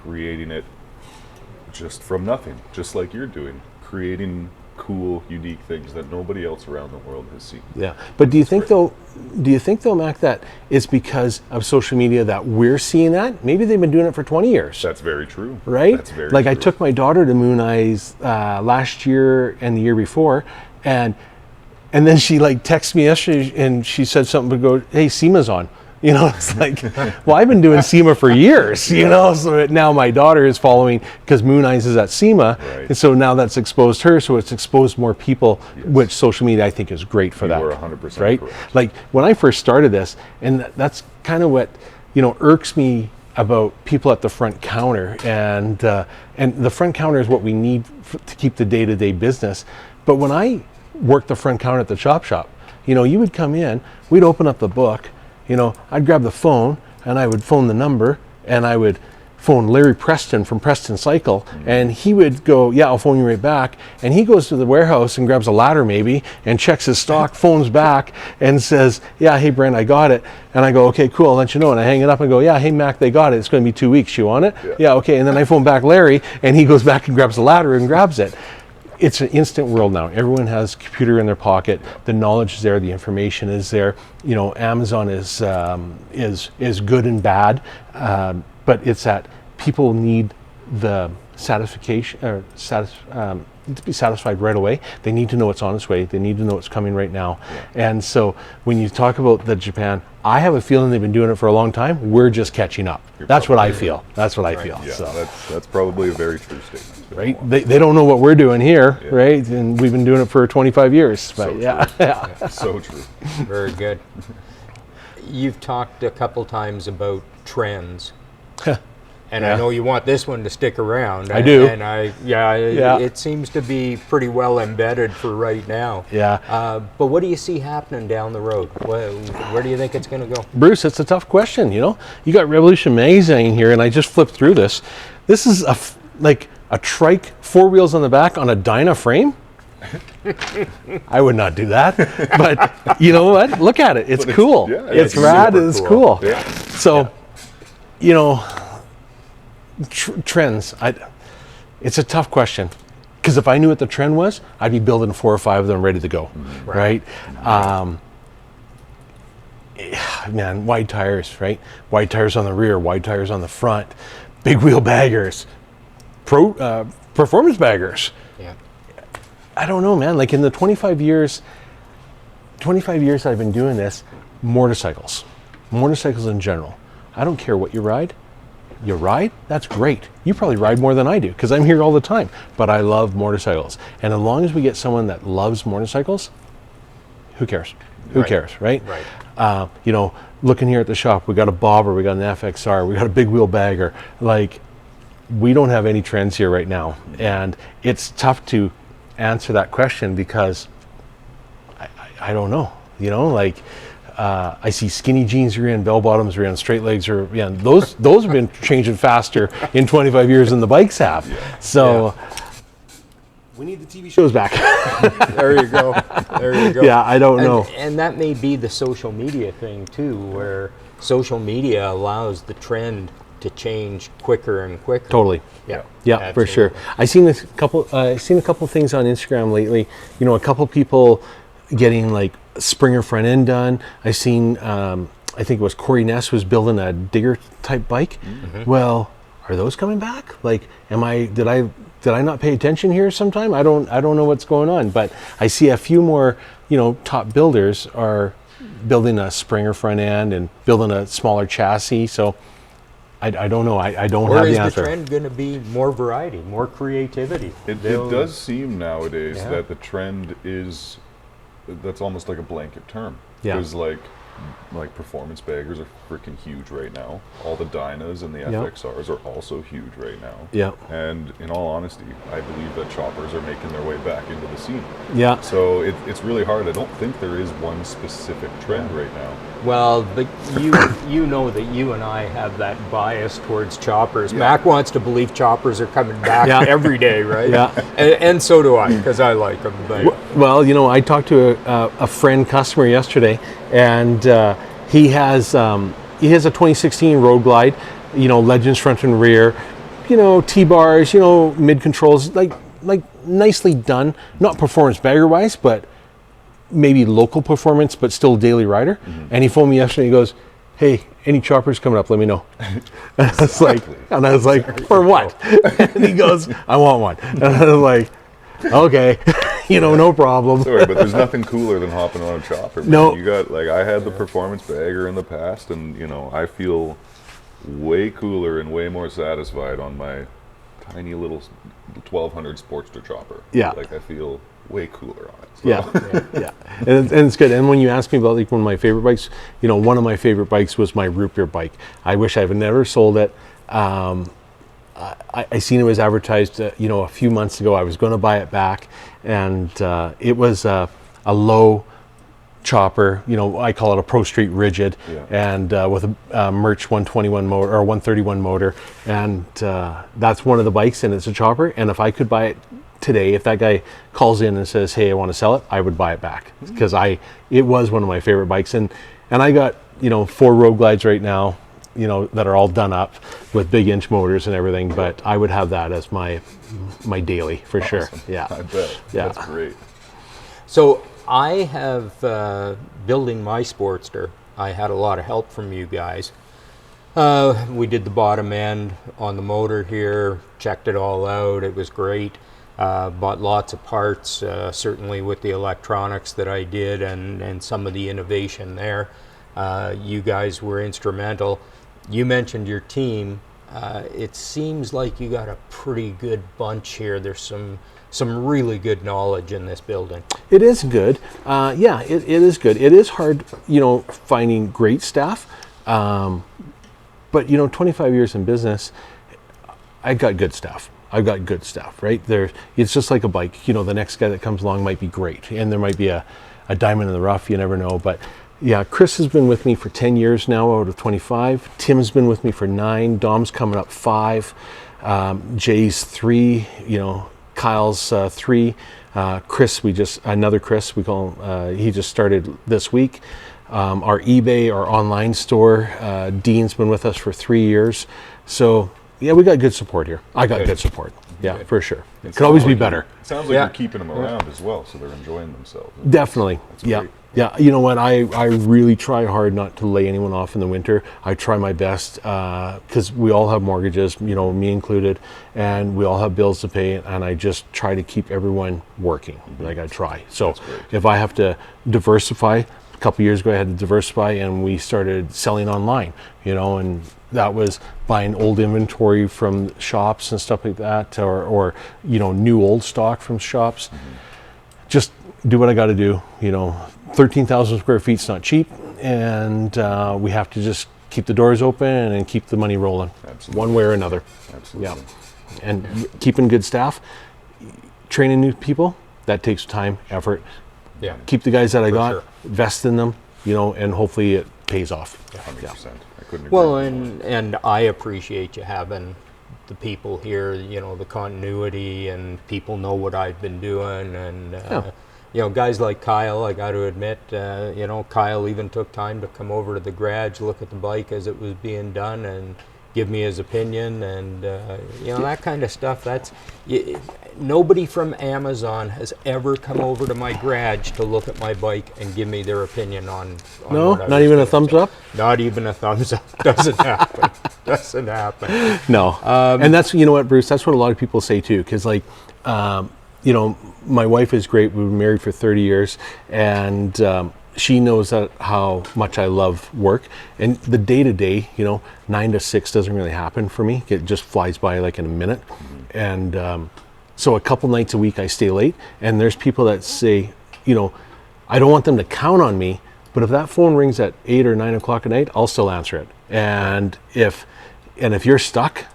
creating it just from nothing, just like you're doing, creating cool, unique things that nobody else around the world has seen. Yeah, but do you think though, Mac, that it's because of social media that we're seeing that? Maybe they've been doing it for 20 years. That's very true. Right? That's very true. I took my daughter to Moon Eyes last year and the year before, and then she texted me yesterday, and she said something to go, hey, SEMA's on. It's well, I've been doing SEMA for years, so now my daughter is following, because Moon Eyes is at SEMA, right. And so now that's exposed her, so it's exposed more people, which social media I think is great for that. You are 100% right? correct. When I first started this, and that's kind of what, irks me about people at the front counter, and the front counter is what we need to keep the day-to-day business. But when I worked the front counter at the chop shop, you would come in, we'd open up the book, I'd grab the phone and I would phone the number, and I would phone Larry Preston from Preston Cycle, and he would go, yeah, I'll phone you right back. And he goes to the warehouse and grabs a ladder maybe and checks his stock, phones back and says, yeah, hey Brent, I got it. And I go, okay, cool, I'll let you know. And I hang it up and go, yeah, hey Mac, they got it. It's going to be 2 weeks. You want it? Yeah, okay. And then I phone back Larry, and he goes back and grabs the ladder and grabs it. it's an instant world now. Everyone has a computer in their pocket. The knowledge is there. The information is there. You know, Amazon is good and bad, but it's that people need the satisfaction or to be satisfied right away. They need to know it's on its way. They need to know it's coming right now. Yeah. And so when you talk about the Japan, I have a feeling they've been doing it for a long time. We're just catching up. That's what I feel. That's what I feel. Yeah, so that's probably a very true statement. Right? They don't know what we're doing here, right? And we've been doing it for 25 years. But so yeah. So true. Very good. You've talked a couple times about trends. And I know you want this one to stick around. I do. And it seems to be pretty well embedded for right now. Yeah. But what do you see happening down the road? Where do you think it's going to go? Bruce, it's a tough question, you know? You got Revolution Magazine here, and I just flipped through this. This is like a trike, 4 wheels on the back on a Dyna frame. I would not do that. But you know what? Look at it. It's cool. It's rad. It's cool. Yeah. So, you know, trends. It's a tough question, because if I knew what the trend was, I'd be building 4 or 5 of them ready to go. Right? Man, wide tires, right? Wide tires on the rear, wide tires on the front, big wheel baggers, performance baggers. Yeah. I don't know, man. Like in the 25 years I've been doing this, motorcycles in general. I don't care what you ride. You ride? That's great. You probably ride more than I do, because I'm here all the time. But I love motorcycles. And as long as we get someone that loves motorcycles, who cares? Who cares, right? Right. You know, looking here at the shop, we got a bobber, we got an FXR, we got a big wheel bagger. Like, we don't have any trends here right now. And it's tough to answer that question, because I don't know. You know, like, I see skinny jeans are in, bell bottoms are in, straight legs are in. Those have been changing faster in 25 years than the bikes have. Yeah. So we need the TV shows back. There you go. There you go. Yeah, I don't know. And that may be the social media thing too, where social media allows the trend to change quicker and quicker. Totally. Yeah. Yeah, absolutely. For sure. I've seen a couple things on Instagram lately. You know, a couple people getting like Springer front end done. I've seen, I think it was Corey Ness was building a digger type bike. Mm-hmm. Well, are those coming back? Like, did I not pay attention here sometime? I don't know what's going on, but I see a few more, you know, top builders are building a Springer front end and building a smaller chassis. So I don't know. I don't have the answer. Or is the trend going to be more variety, more creativity? It does seem nowadays that the trend is, that's almost like a blanket term. Yeah. Because like performance baggers are freaking huge right now. All the Dynas and the FXRs are also huge right now. Yeah. And in all honesty, I believe that choppers are making their way back into the scene. Yeah. So it's really hard. I don't think there is one specific trend right now. Well, but you know that you and I have that bias towards choppers. Yeah. Mac wants to believe choppers are coming back every day, right? Yeah. And so do I, because I like them. But. Well, you know, I talked to a friend customer yesterday, and he has a 2016 Road Glide, you know, Legends front and rear, you know, T-bars, you know, mid controls, like nicely done. Not performance bagger wise, but maybe local performance, but still daily rider. Mm-hmm. And he phoned me yesterday. He goes, "Hey, any choppers coming up? Let me know." And I was like, "For what?" And he goes, "I want one." And I was like, "Okay." You know, no problem. Sorry, but there's nothing cooler than hopping on a chopper. Man. No. You got, like, I had the performance bagger in the past, and, you know, I feel way cooler and way more satisfied on my tiny little 1200 Sportster chopper. Yeah. Like, I feel way cooler on it. So. Yeah. And it's good. And when you ask me about, like, one of my favorite bikes, you know, one of my favorite bikes was my root beer bike. I wish I've never sold it. I seen it was advertised, you know, a few months ago. I was going to buy it back, and it was a low chopper. You know, I call it a Pro Street Rigid, and with a Merch 121 motor or 131 motor, and that's one of the bikes, and it's a chopper. And if I could buy it today, if that guy calls in and says, "Hey, I want to sell it," I would buy it back, because it was one of my favorite bikes, and I got, you know, 4 Road Glides right now, you know, that are all done up. with big inch motors and everything, but I would have that as my daily for sure. Yeah. I bet. Yeah. That's great. So I have, building my Sportster, I had a lot of help from you guys. We did the bottom end on the motor here, checked it all out, it was great. Bought lots of parts, certainly with the electronics that I did and some of the innovation there. You guys were instrumental. You mentioned your team. It seems like you got a pretty good bunch here. There's some really good knowledge in this building. It is good. Yeah, it is good. It is hard, finding great staff. But 25 years in business, I got good staff. I've got good staff, right? It's just like a bike. The next guy that comes along might be great, and there might be a diamond in the rough. You never know. But yeah, Chris has been with me for 10 years now out of 25. Tim's been with me for 9. Dom's coming up 5. Jay's 3. Kyle's 3. Chris, another Chris, we call him, he just started this week. Our eBay, our online store, Dean's been with us for 3 years. So yeah, we got good support here. I got good support. Yeah, for sure. It could always be better. It sounds like you're keeping them around as well, so they're enjoying themselves. Definitely. That's Yeah. great. Yeah. You know what? I really try hard not to lay anyone off in the winter. I try my best because we all have mortgages, me included, and we all have bills to pay, and I just try to keep everyone working. Like I try. So if I have to diversify, a couple years ago I had to diversify, and we started selling online, and that was buying old inventory from shops and stuff like that, or new old stock from shops. Just do what I got to do. 13,000 square feet is not cheap, and we have to just keep the doors open and keep the money rolling. Absolutely. One way or another. Absolutely. Yeah, and keeping good staff, training new people, that takes time, effort. Yeah. Keep the guys that I got, sure. invest in them, and hopefully it pays off. 100%. I couldn't agree Well, more. and I appreciate you having the people here, the continuity, and people know what I've been doing, and guys like Kyle, I got to admit, Kyle even took time to come over to the garage, look at the bike as it was being done, and give me his opinion, and that kind of stuff. Nobody from Amazon has ever come over to my garage to look at my bike and give me their opinion on No, what I not was even a doing. thumbs up. Not even a thumbs up. Doesn't happen. Doesn't happen. No, and that's what, Bruce. That's what a lot of people say too, because my wife is great. We've been married for 30 years, and she knows how much I love work. And the day-to-day, 9 to 6 doesn't really happen for me. It just flies by like in a minute. And so a couple nights a week I stay late, and there's people that say, I don't want them to count on me, but if that phone rings at 8 or 9 o'clock at night, I'll still answer it. And if you're stuck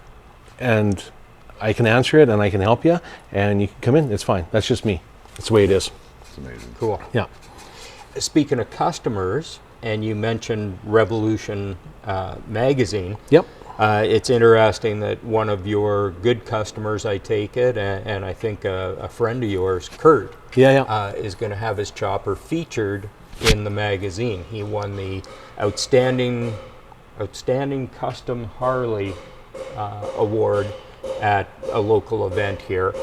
and I can answer it and I can help you and you can come in, it's fine. That's just me. That's the way it is. It's amazing. Cool. Yeah. Speaking of customers, and you mentioned Revolution magazine. Yep. It's interesting that one of your good customers, I take it, and I think a friend of yours, Kurt, is going to have his chopper featured in the magazine. He won the Outstanding Custom Harley award at a local event here.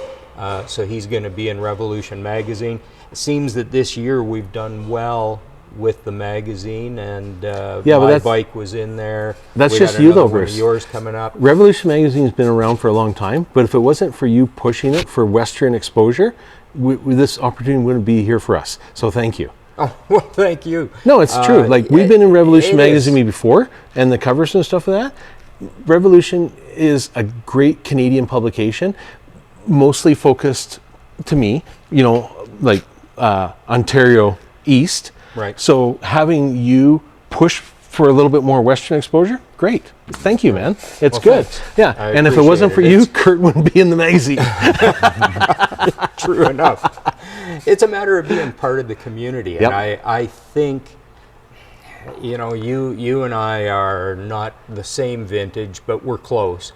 So he's going to be in Revolution magazine. It seems that this year we've done well with the magazine, and my bike was in there. That's We just got you another though, one of Bruce. yours coming up. Revolution Magazine's been around for a long time, but if it wasn't for you pushing it for Western exposure, this opportunity wouldn't be here for us. So thank you. Oh, well, thank you. No, it's true. Like, we've been in Revolution it Magazine is. before, and the covers and stuff of that. Revolution is a great Canadian publication, mostly focused, to me, Ontario East. Right. So having you push for a little bit more Western exposure, great. Thank you, man. It's good. Thanks. Yeah. I And if it wasn't for appreciate it. you, Kurt wouldn't be in the magazine. True enough. It's a matter of being part of the community. Yep. And I think, you and I are not the same vintage, but we're close.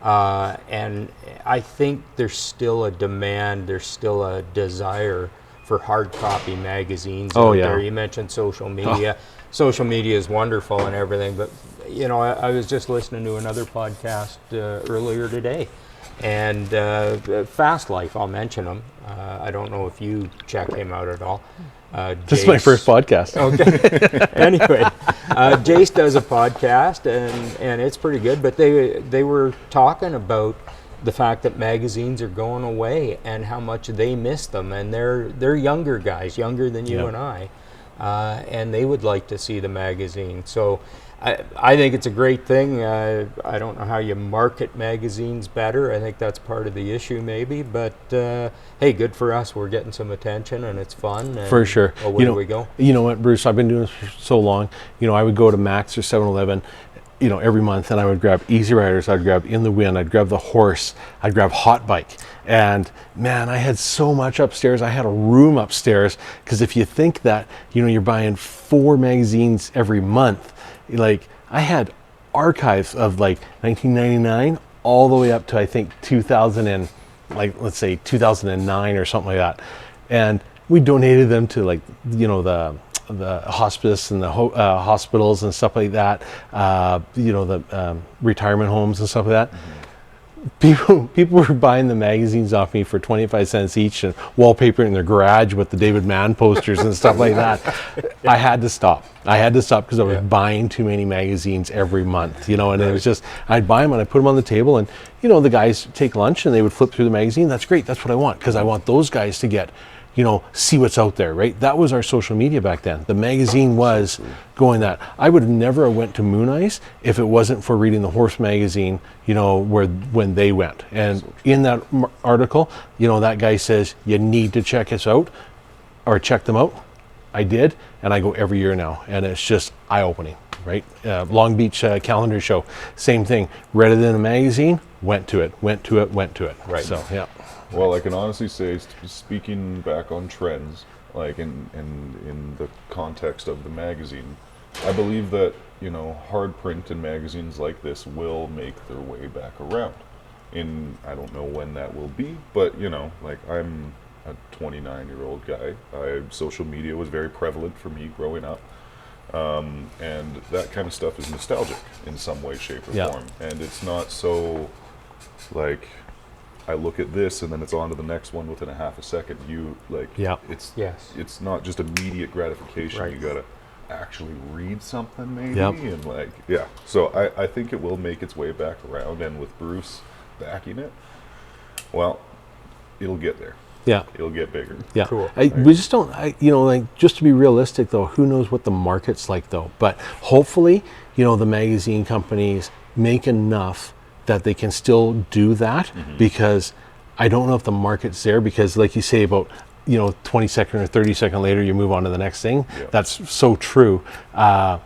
And I think there's still a demand, there's still a desire for hard copy magazines out there. You mentioned social media. Social media is wonderful and everything, but you know, I was just listening to another podcast earlier today, and Fast Life, I'll mention him. I don't know if you check him out at all. This is my first podcast. Okay. Anyway, Jace does a podcast, and it's pretty good, but they were talking about the fact that magazines are going away and how much they miss them, and they're younger guys, younger than you and I, and they would like to see the magazine. So I think it's a great thing. I don't know how you market magazines better. I think that's part of the issue maybe, but hey, good for us. We're getting some attention and it's fun. And, for sure. Away we go. You know what, Bruce, I've been doing this for so long. You know, I would go to Max or 7-Eleven, you know, every month, and I would grab Easy Riders, I'd grab In the Wind, I'd grab The Horse, I'd grab Hot Bike. And man, I had so much upstairs. I had a room upstairs, because if you think that, you know, you're buying 4 magazines every month, like I had archives of like 1999 all the way up to I think 2000 and like let's say 2009 or something like that, and we donated them to like, you know, the hospice and the hospitals and stuff like that, you know, the retirement homes and stuff like that. People were buying the magazines off me for 25 cents each and wallpaper in their garage with the David Mann posters and stuff like that. I had to stop because I was buying too many magazines every month, you know, and it was just, I'd buy them and I'd put them on the table, and, you know, the guys take lunch and they would flip through the magazine. That's great. That's what I want, because I want those guys to get, you know, see what's out there, right? That was our social media back then. The magazine was going that. I would have never went to Moon Ice if it wasn't for reading the Horse magazine, you know, when they went. And in that article, you know, that guy says, you need to check us out, or check them out. I did, and I go every year now, and it's just eye-opening, right? Long Beach calendar show, same thing. Read it in a magazine, went to it. Right. So, yeah. Well, I can honestly say, speaking back on trends, like in the context of the magazine, I believe that, you know, hard print and magazines like this will make their way back around. I don't know when that will be, but, you know, like I'm a 29-year-old guy. Social media was very prevalent for me growing up. And that kind of stuff is nostalgic in some way, shape, or form. And it's not so, like, I look at this and then it's on to the next one within a half a second. It's not just immediate gratification. Right. You gotta actually read something maybe, and like, so I think it will make its way back around, and with Bruce backing it, well, it'll get there. Yeah, it'll get bigger. Yeah, cool. We just don't. You know, like, just to be realistic though, who knows what the market's like though? But hopefully, you know, the magazine companies make enough that they can still do that, because I don't know if the market's there, because like you say about, you know, 20 second or 30 second later you move on to the next thing. That's so true. But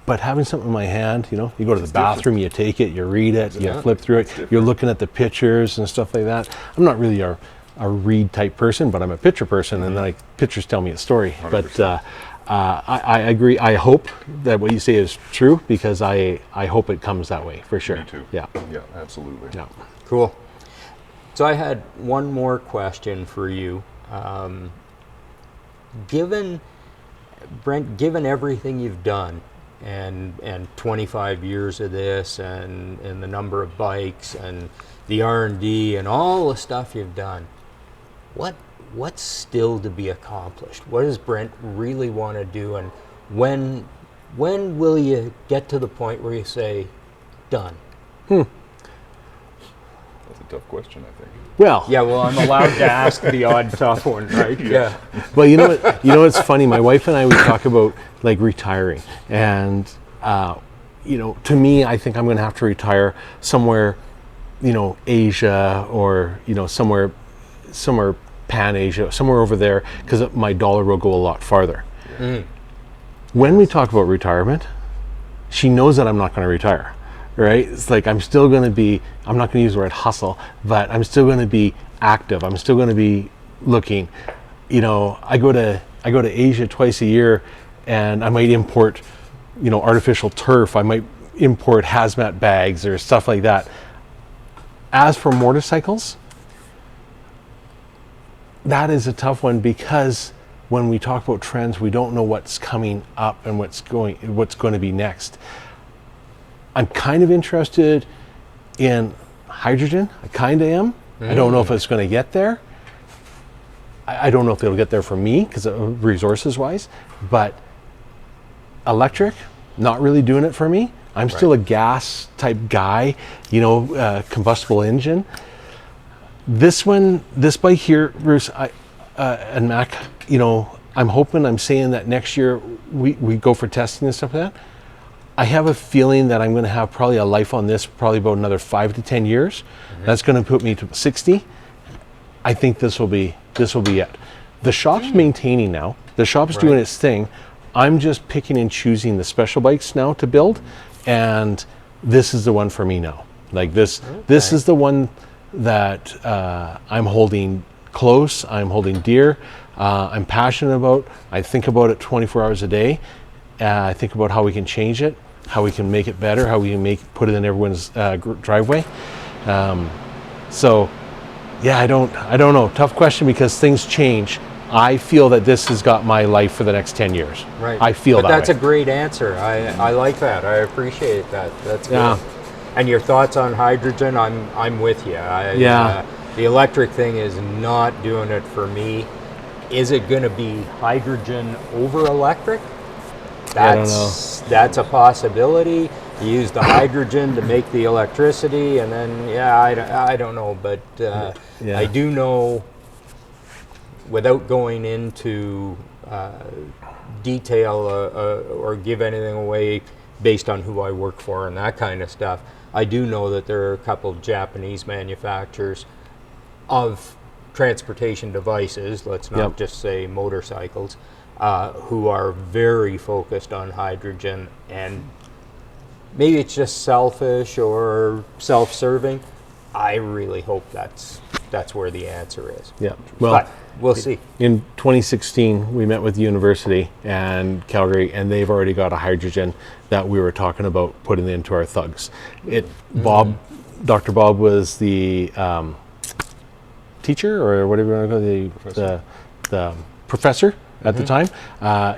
having something in my hand, you know, you go to the bathroom, you take it, you read it, you flip through it, you're looking at the pictures and stuff like that. I'm not really a read type person, but I'm a picture person, and like pictures tell me a story. 100%. But I agree. I hope that what you say is true, because I hope it comes that way for sure. Me too. Yeah. Yeah, absolutely. Yeah. Cool. So I had one more question for you. Given everything you've done, and 25 years of this, and the number of bikes and the R&D and all the stuff you've done, what's still to be accomplished? What does Brent really want to do, and when will you get to the point where you say, done? That's a tough question, I think. Well, yeah. Well, I'm allowed to ask the odd tough one, right? Yeah. Well, you know what? You know what's funny? My wife and I, we talk about like retiring, and you know, to me, I think I'm going to have to retire somewhere, you know, Asia, or, you know, somewhere Pan Asia, somewhere over there, because my dollar will go a lot farther. When we talk about retirement, she knows that I'm not going to retire, right? It's like I'm still going to be, I'm not going to use the word hustle, but I'm still going to be active. I'm still going to be looking. You know, I go to Asia twice a year, and I might import, you know, artificial turf. I might import hazmat bags or stuff like that. As for motorcycles, that is a tough one, because when we talk about trends, we don't know what's coming up and what's going to be next. I'm kind of interested in hydrogen. I kind of am. I don't know if it's going to get there. I don't know if it'll get there for me because resources wise, but electric, not really doing it for me. I'm still a gas type guy, combustible engine. This bike here, Bruce, and Mac, I'm saying that next year we go for testing and stuff like that. I have a feeling that I'm going to have probably a life on this probably about another 5 to 10 years. That's going to put me to 60. I think this will be it. The shop's maintaining now. The shop's doing its thing. I'm just picking and choosing the special bikes now to build, and this is the one for me now. Like this is the one that I'm holding close. I'm holding dear. I'm passionate about. I think about it 24 hours a day. I think about how we can change it, how we can make it better, how we can put it in everyone's driveway. So, yeah, I don't know. Tough question because things change. I feel that this has got my life for the next 10 years. Right. I feel but that that's way. a great answer. I like that. I appreciate that. That's good. Yeah. And your thoughts on hydrogen? I'm with you. The electric thing is not doing it for me. Is it going to be hydrogen over electric? I don't know. That's a possibility. You use the hydrogen to make the electricity, and then I don't know, but I do know, without going into detail or give anything away based on who I work for and that kind of stuff, I do know that there are a couple of Japanese manufacturers of transportation devices, let's not just say motorcycles, who are very focused on hydrogen, and maybe it's just selfish or self-serving. I really hope that's where the answer is. Yeah. Well, but we'll see. In 2016, we met with the university and Calgary, and they've already got a hydrogen that we were talking about putting into our thugs. Dr. Bob was the teacher, or whatever you want to call the professor at the time.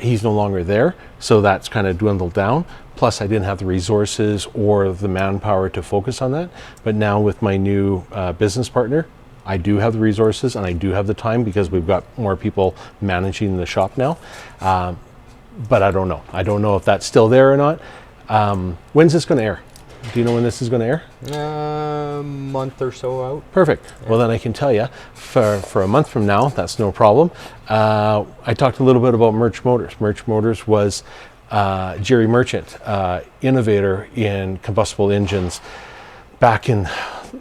He's no longer there, so that's kind of dwindled down. Plus, I didn't have the resources or the manpower to focus on that. But now with my new business partner, I do have the resources and I do have the time because we've got more people managing the shop now. But I don't know. I don't know if that's still there or not. When's this going to air? Do you know when this is going to air? A month or so out. Perfect. Yeah. Well, then I can tell you, for a month from now, that's no problem. I talked a little bit about Merch Motors. Merch Motors was Jerry Merchant, innovator in combustible engines back in,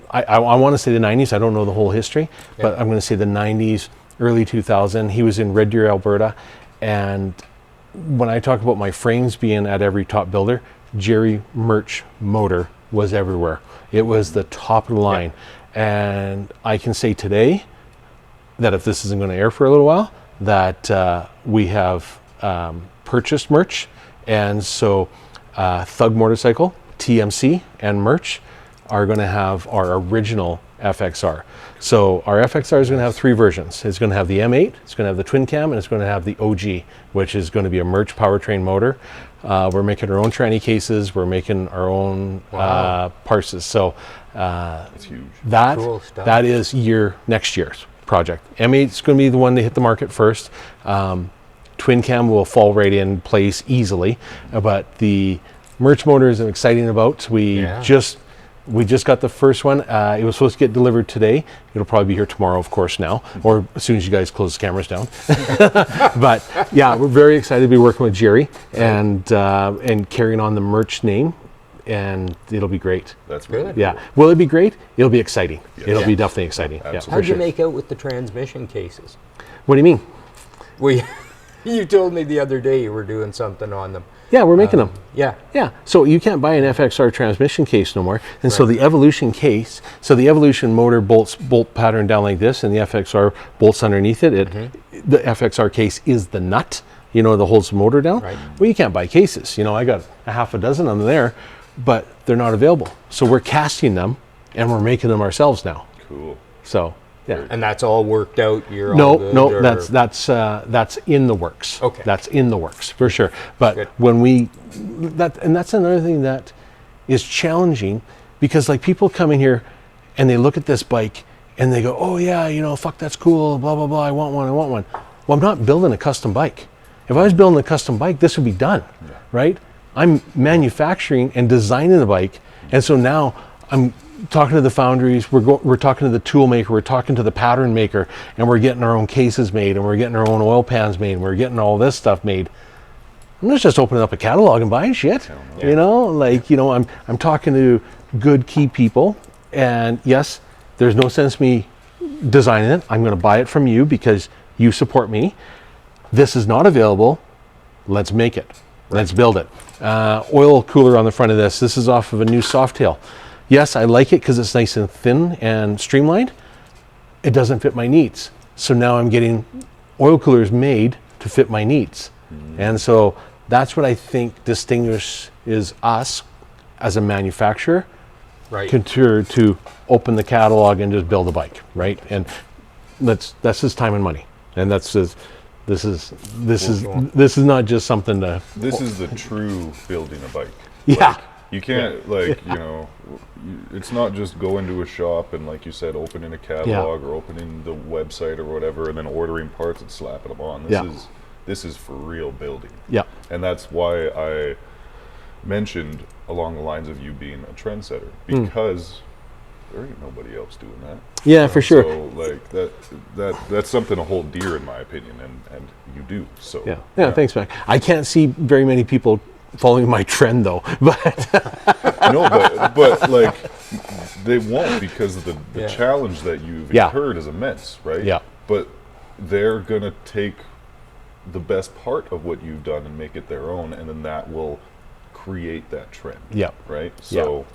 I want to say the 90s. I don't know the whole history, but I'm going to say the 90s, early 2000. He was in Red Deer, Alberta. And when I talk about my frames being at every top builder, Jerry Merch motor was everywhere. It was the top of the line. And I can say today that if this isn't going to air for a little while, that we have purchased Merch. And so Thug Motorcycle, TMC, and Merch are going to have our original FXR. So our FXR is going to have 3 versions. It's going to have the M8, it's going to have the twin cam, and it's going to have the OG, which is going to be a Merch powertrain motor. We're making our own tranny cases. We're making our own parses. So that's huge. Cool stuff. That is next year's project. M8 is going to be the one to hit the market first. Twin cam will fall right in place easily, but the Merch motor is exciting about. We just got the first one. It was supposed to get delivered today. It'll probably be here tomorrow, of course, now, or as soon as you guys close the cameras down. But yeah, we're very excited to be working with Jerry and carrying on the Merch name, and it'll be great. That's really Good. cool. Yeah. Will it be great? It'll be exciting. Yes. It'll be definitely exciting. Absolutely. Yeah, How'd for you sure. make out with the transmission cases? What do you mean? Well, you told me the other day you were doing something on them. Yeah, we're making them. Yeah. Yeah, so you can't buy an FXR transmission case no more. And so the Evolution case, so the Evolution motor bolt pattern down like this, and the FXR bolts underneath it. The FXR case is the nut, that holds the motor down. Right. Well, you can't buy cases. I got a half a dozen of them there, but they're not available. So we're casting them, and we're making them ourselves now. Cool. So, yeah. And that's all worked out? All good, No, or? that's in the works. Okay. That's in the works for sure. But Good. when that's another thing that is challenging because like people come in here and they look at this bike and they go, oh yeah, you know, fuck, that's cool, blah, blah, blah, I want one. Well, I'm not building a custom bike. If I was building a custom bike, this would be done, right? I'm manufacturing and designing the bike. And so now I'm talking to the foundries, we're talking to the tool maker, we're talking to the pattern maker, and we're getting our own cases made, and we're getting our own oil pans made, and we're getting all this stuff made. I'm not just opening up a catalog and buying shit, you know, like, you know, I'm talking to good key people, and yes, there's no sense me designing it. I'm going to buy it from you because you support me. This is not available. Let's make it. Let's build it. Oil cooler on the front of this. This is off of a new Softail. Yes, I like it because it's nice and thin and streamlined. It doesn't fit my needs. So now I'm getting oil coolers made to fit my needs. And so that's what I think distinguishes us as a manufacturer, compared to open the catalog and just build a bike, right? And that's just time and money. And that's just, this is not just something to. This is the true building a bike. Yeah. Like, you can't you know, it's not just go into a shop and like you said, opening a catalog or opening the website or whatever, and then ordering parts and slapping them on. This is for real building. Yeah. And that's why I mentioned along the lines of you being a trendsetter, because there ain't nobody else doing that. Yeah, for sure. So like that's something to hold dear in my opinion, and you do. So yeah, thanks, Mac. I can't see very many people following my trend though, but no, but like they won't, because of the challenge that you've incurred is immense, right? Yeah. But they're gonna take the best part of what you've done and make it their own, and then that will create that trend. Yeah. Right. So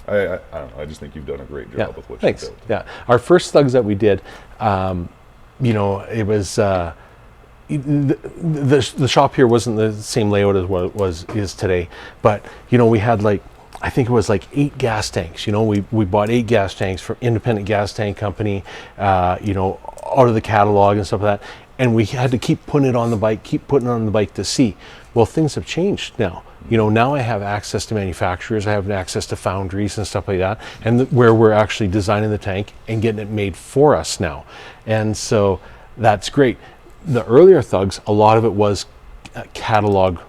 I don't know. I just think you've done a great job with what you've built. Yeah. Our first thugs that we did, you know, it was the shop here wasn't the same layout as what it is today, but you know, we had like, I think it was like 8 gas tanks. You know, we bought 8 gas tanks from independent gas tank company, you know, out of the catalog and stuff like that. And we had to keep putting it on the bike, to see. Well, things have changed now. You know, now I have access to manufacturers, I have access to foundries and stuff like that, and where we're actually designing the tank and getting it made for us now. And so that's great. The earlier thugs, a lot of it was catalog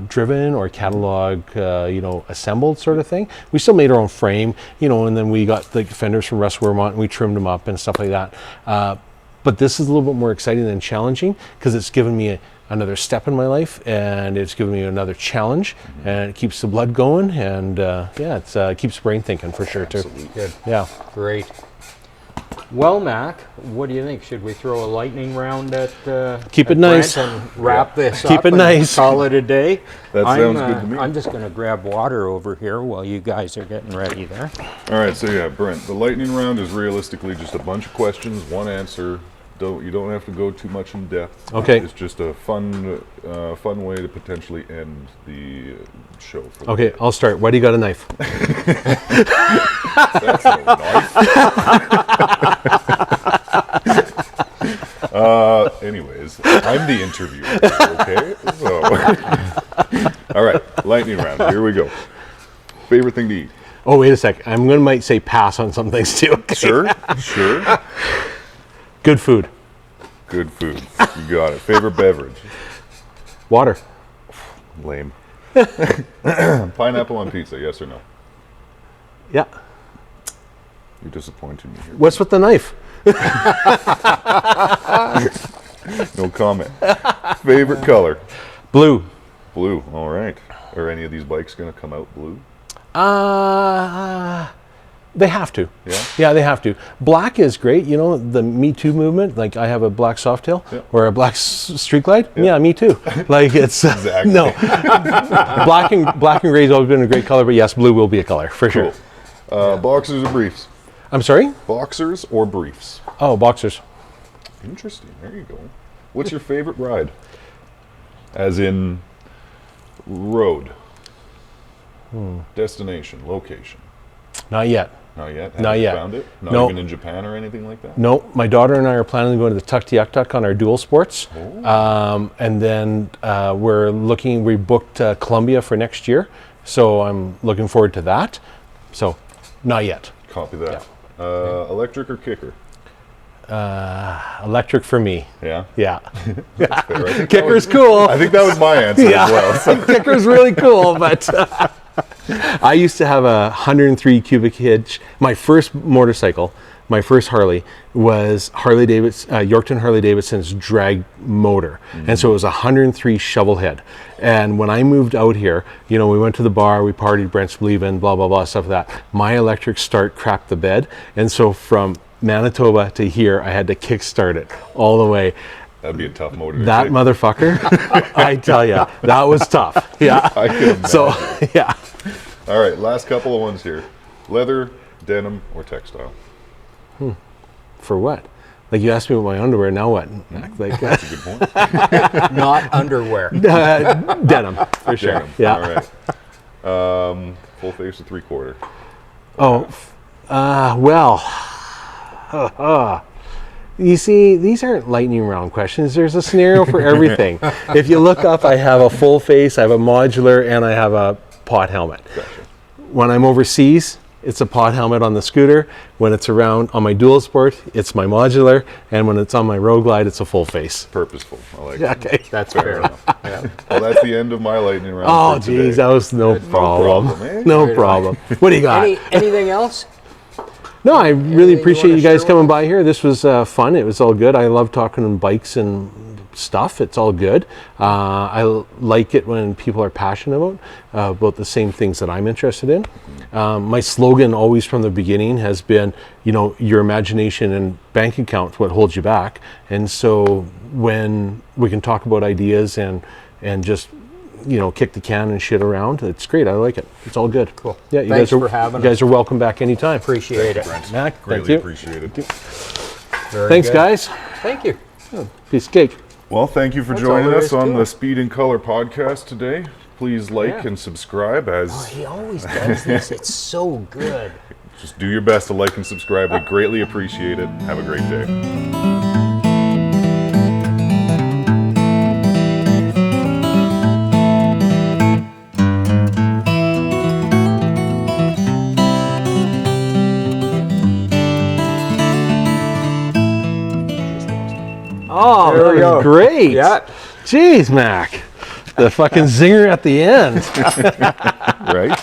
driven or catalog, you know, assembled sort of thing. We still made our own frame, you know, and then we got the fenders from Russ Vermont and we trimmed them up and stuff like that. But this is a little bit more exciting and challenging because it's given me another step in my life, and it's given me another challenge, and it keeps the blood going, and it keeps brain thinking for sure too. Good. Yeah. Great. Well, Mac, what do you think? Should we throw a lightning round at keep it nice and wrap this up? Keep it nice. Call it a day. That sounds good to me. I'm just going to grab water over here while you guys are getting ready there. All right, so yeah, Brent, the lightning round is realistically just a bunch of questions, one answer. You don't have to go too much in depth. Okay. It's just a fun way to potentially end the show. For okay, I'll start. Why do you got a knife? That's no knife. Anyways, I'm the interviewer. Okay. So, all right, lightning round. Here we go. Favorite thing to eat? Oh, wait a sec. I'm might say pass on some things too. Okay? Sure. Good food. Good food. You got it. Favorite beverage? Water. Lame. Pineapple on pizza, yes or no? Yeah. You're disappointing me here. What's with the knife? No comment. Favorite color? Blue. Blue. All right. Are any of these bikes going to come out blue? They have to. Yeah? Yeah, they have to. Black is great. You know, the Me Too movement. Like, I have a black Softail or a black Street Glide. Yeah, me too. Like, it's exactly. No. black and gray has always been a great color, but yes, blue will be a color for sure. Boxers or briefs? I'm sorry? Boxers or briefs? Oh, boxers. Interesting. There you go. What's your favorite ride? As in road, destination, location. Not yet. Not yet? Not yet. Found it? Not No. even in Japan or anything like that? No, my daughter and I are planning to go to the Tuk on our dual sports. Oh. And then we booked Colombia for next year. So I'm looking forward to that. So not yet. Copy that. Electric or kicker? Electric for me. Yeah. Yeah. That's fair. I think Kicker's cool. I think that was my answer as well. So. Kicker's really cool, but I used to have a 103 cubic hitch. My first motorcycle, my first Harley, was Harley-Davidson, Yorkton Harley-Davidson's drag motor. And so it was a 103 shovel head. And when I moved out here, you know, we went to the bar, we partied, Brent's leaving, blah, blah, blah, stuff like that. My electric start crapped the bed. And so from Manitoba to here, I had to kickstart it all the way. That'd be a tough motor. That motherfucker, I tell you, that was tough. Yeah. I can imagine. So, yeah. All right, last couple of ones here. Leather, denim, or textile? For what? Like you asked me about my underwear, now what? Like, That's a good point. Not underwear. denim, for sure. Denim. Yeah. All right. Full face or 3/4? Well, you see, these aren't lightning round questions. There's a scenario for everything. If you look up, I have a full face, I have a modular, and I have a pot helmet. Gotcha. When I'm overseas, it's a pot helmet on the scooter. When it's around on my dual sport, it's my modular. And when it's on my Road Glide, it's a full face. Purposeful. I like Yeah, it. okay. That's fair enough. Yeah. Well, that's the end of my lightning round. Oh, for today. geez, that was no problem. problem, eh? No problem. What do you got? Anything else? No, I really Anything you appreciate wanna you guys share coming with by here. This was fun. It was all good. I love talking on bikes and stuff. It's all good. I like it when people are passionate about the same things that I'm interested in. My slogan always from the beginning has been, you know, your imagination and bank account what holds you back. And so when we can talk about ideas and just, you know, kick the can and shit around, it's great. I like it. It's all good. Cool. Yeah, you Thanks guys are for having you guys are welcome back anytime. Appreciate it. Brent. Mac, thank Greatly you. appreciate it. Very Thanks, good. guys. Thank you. Piece of cake. Well, thank you for That's joining all there us is on to the it. Speed and Color podcast today. Please like Yeah. and subscribe as He always does this. It's so good. just do your best to like and subscribe. We greatly appreciate it. Have a great day. Oh, There we that was go. great. Yeah. Jeez, Mac. The fucking zinger at the end. Right?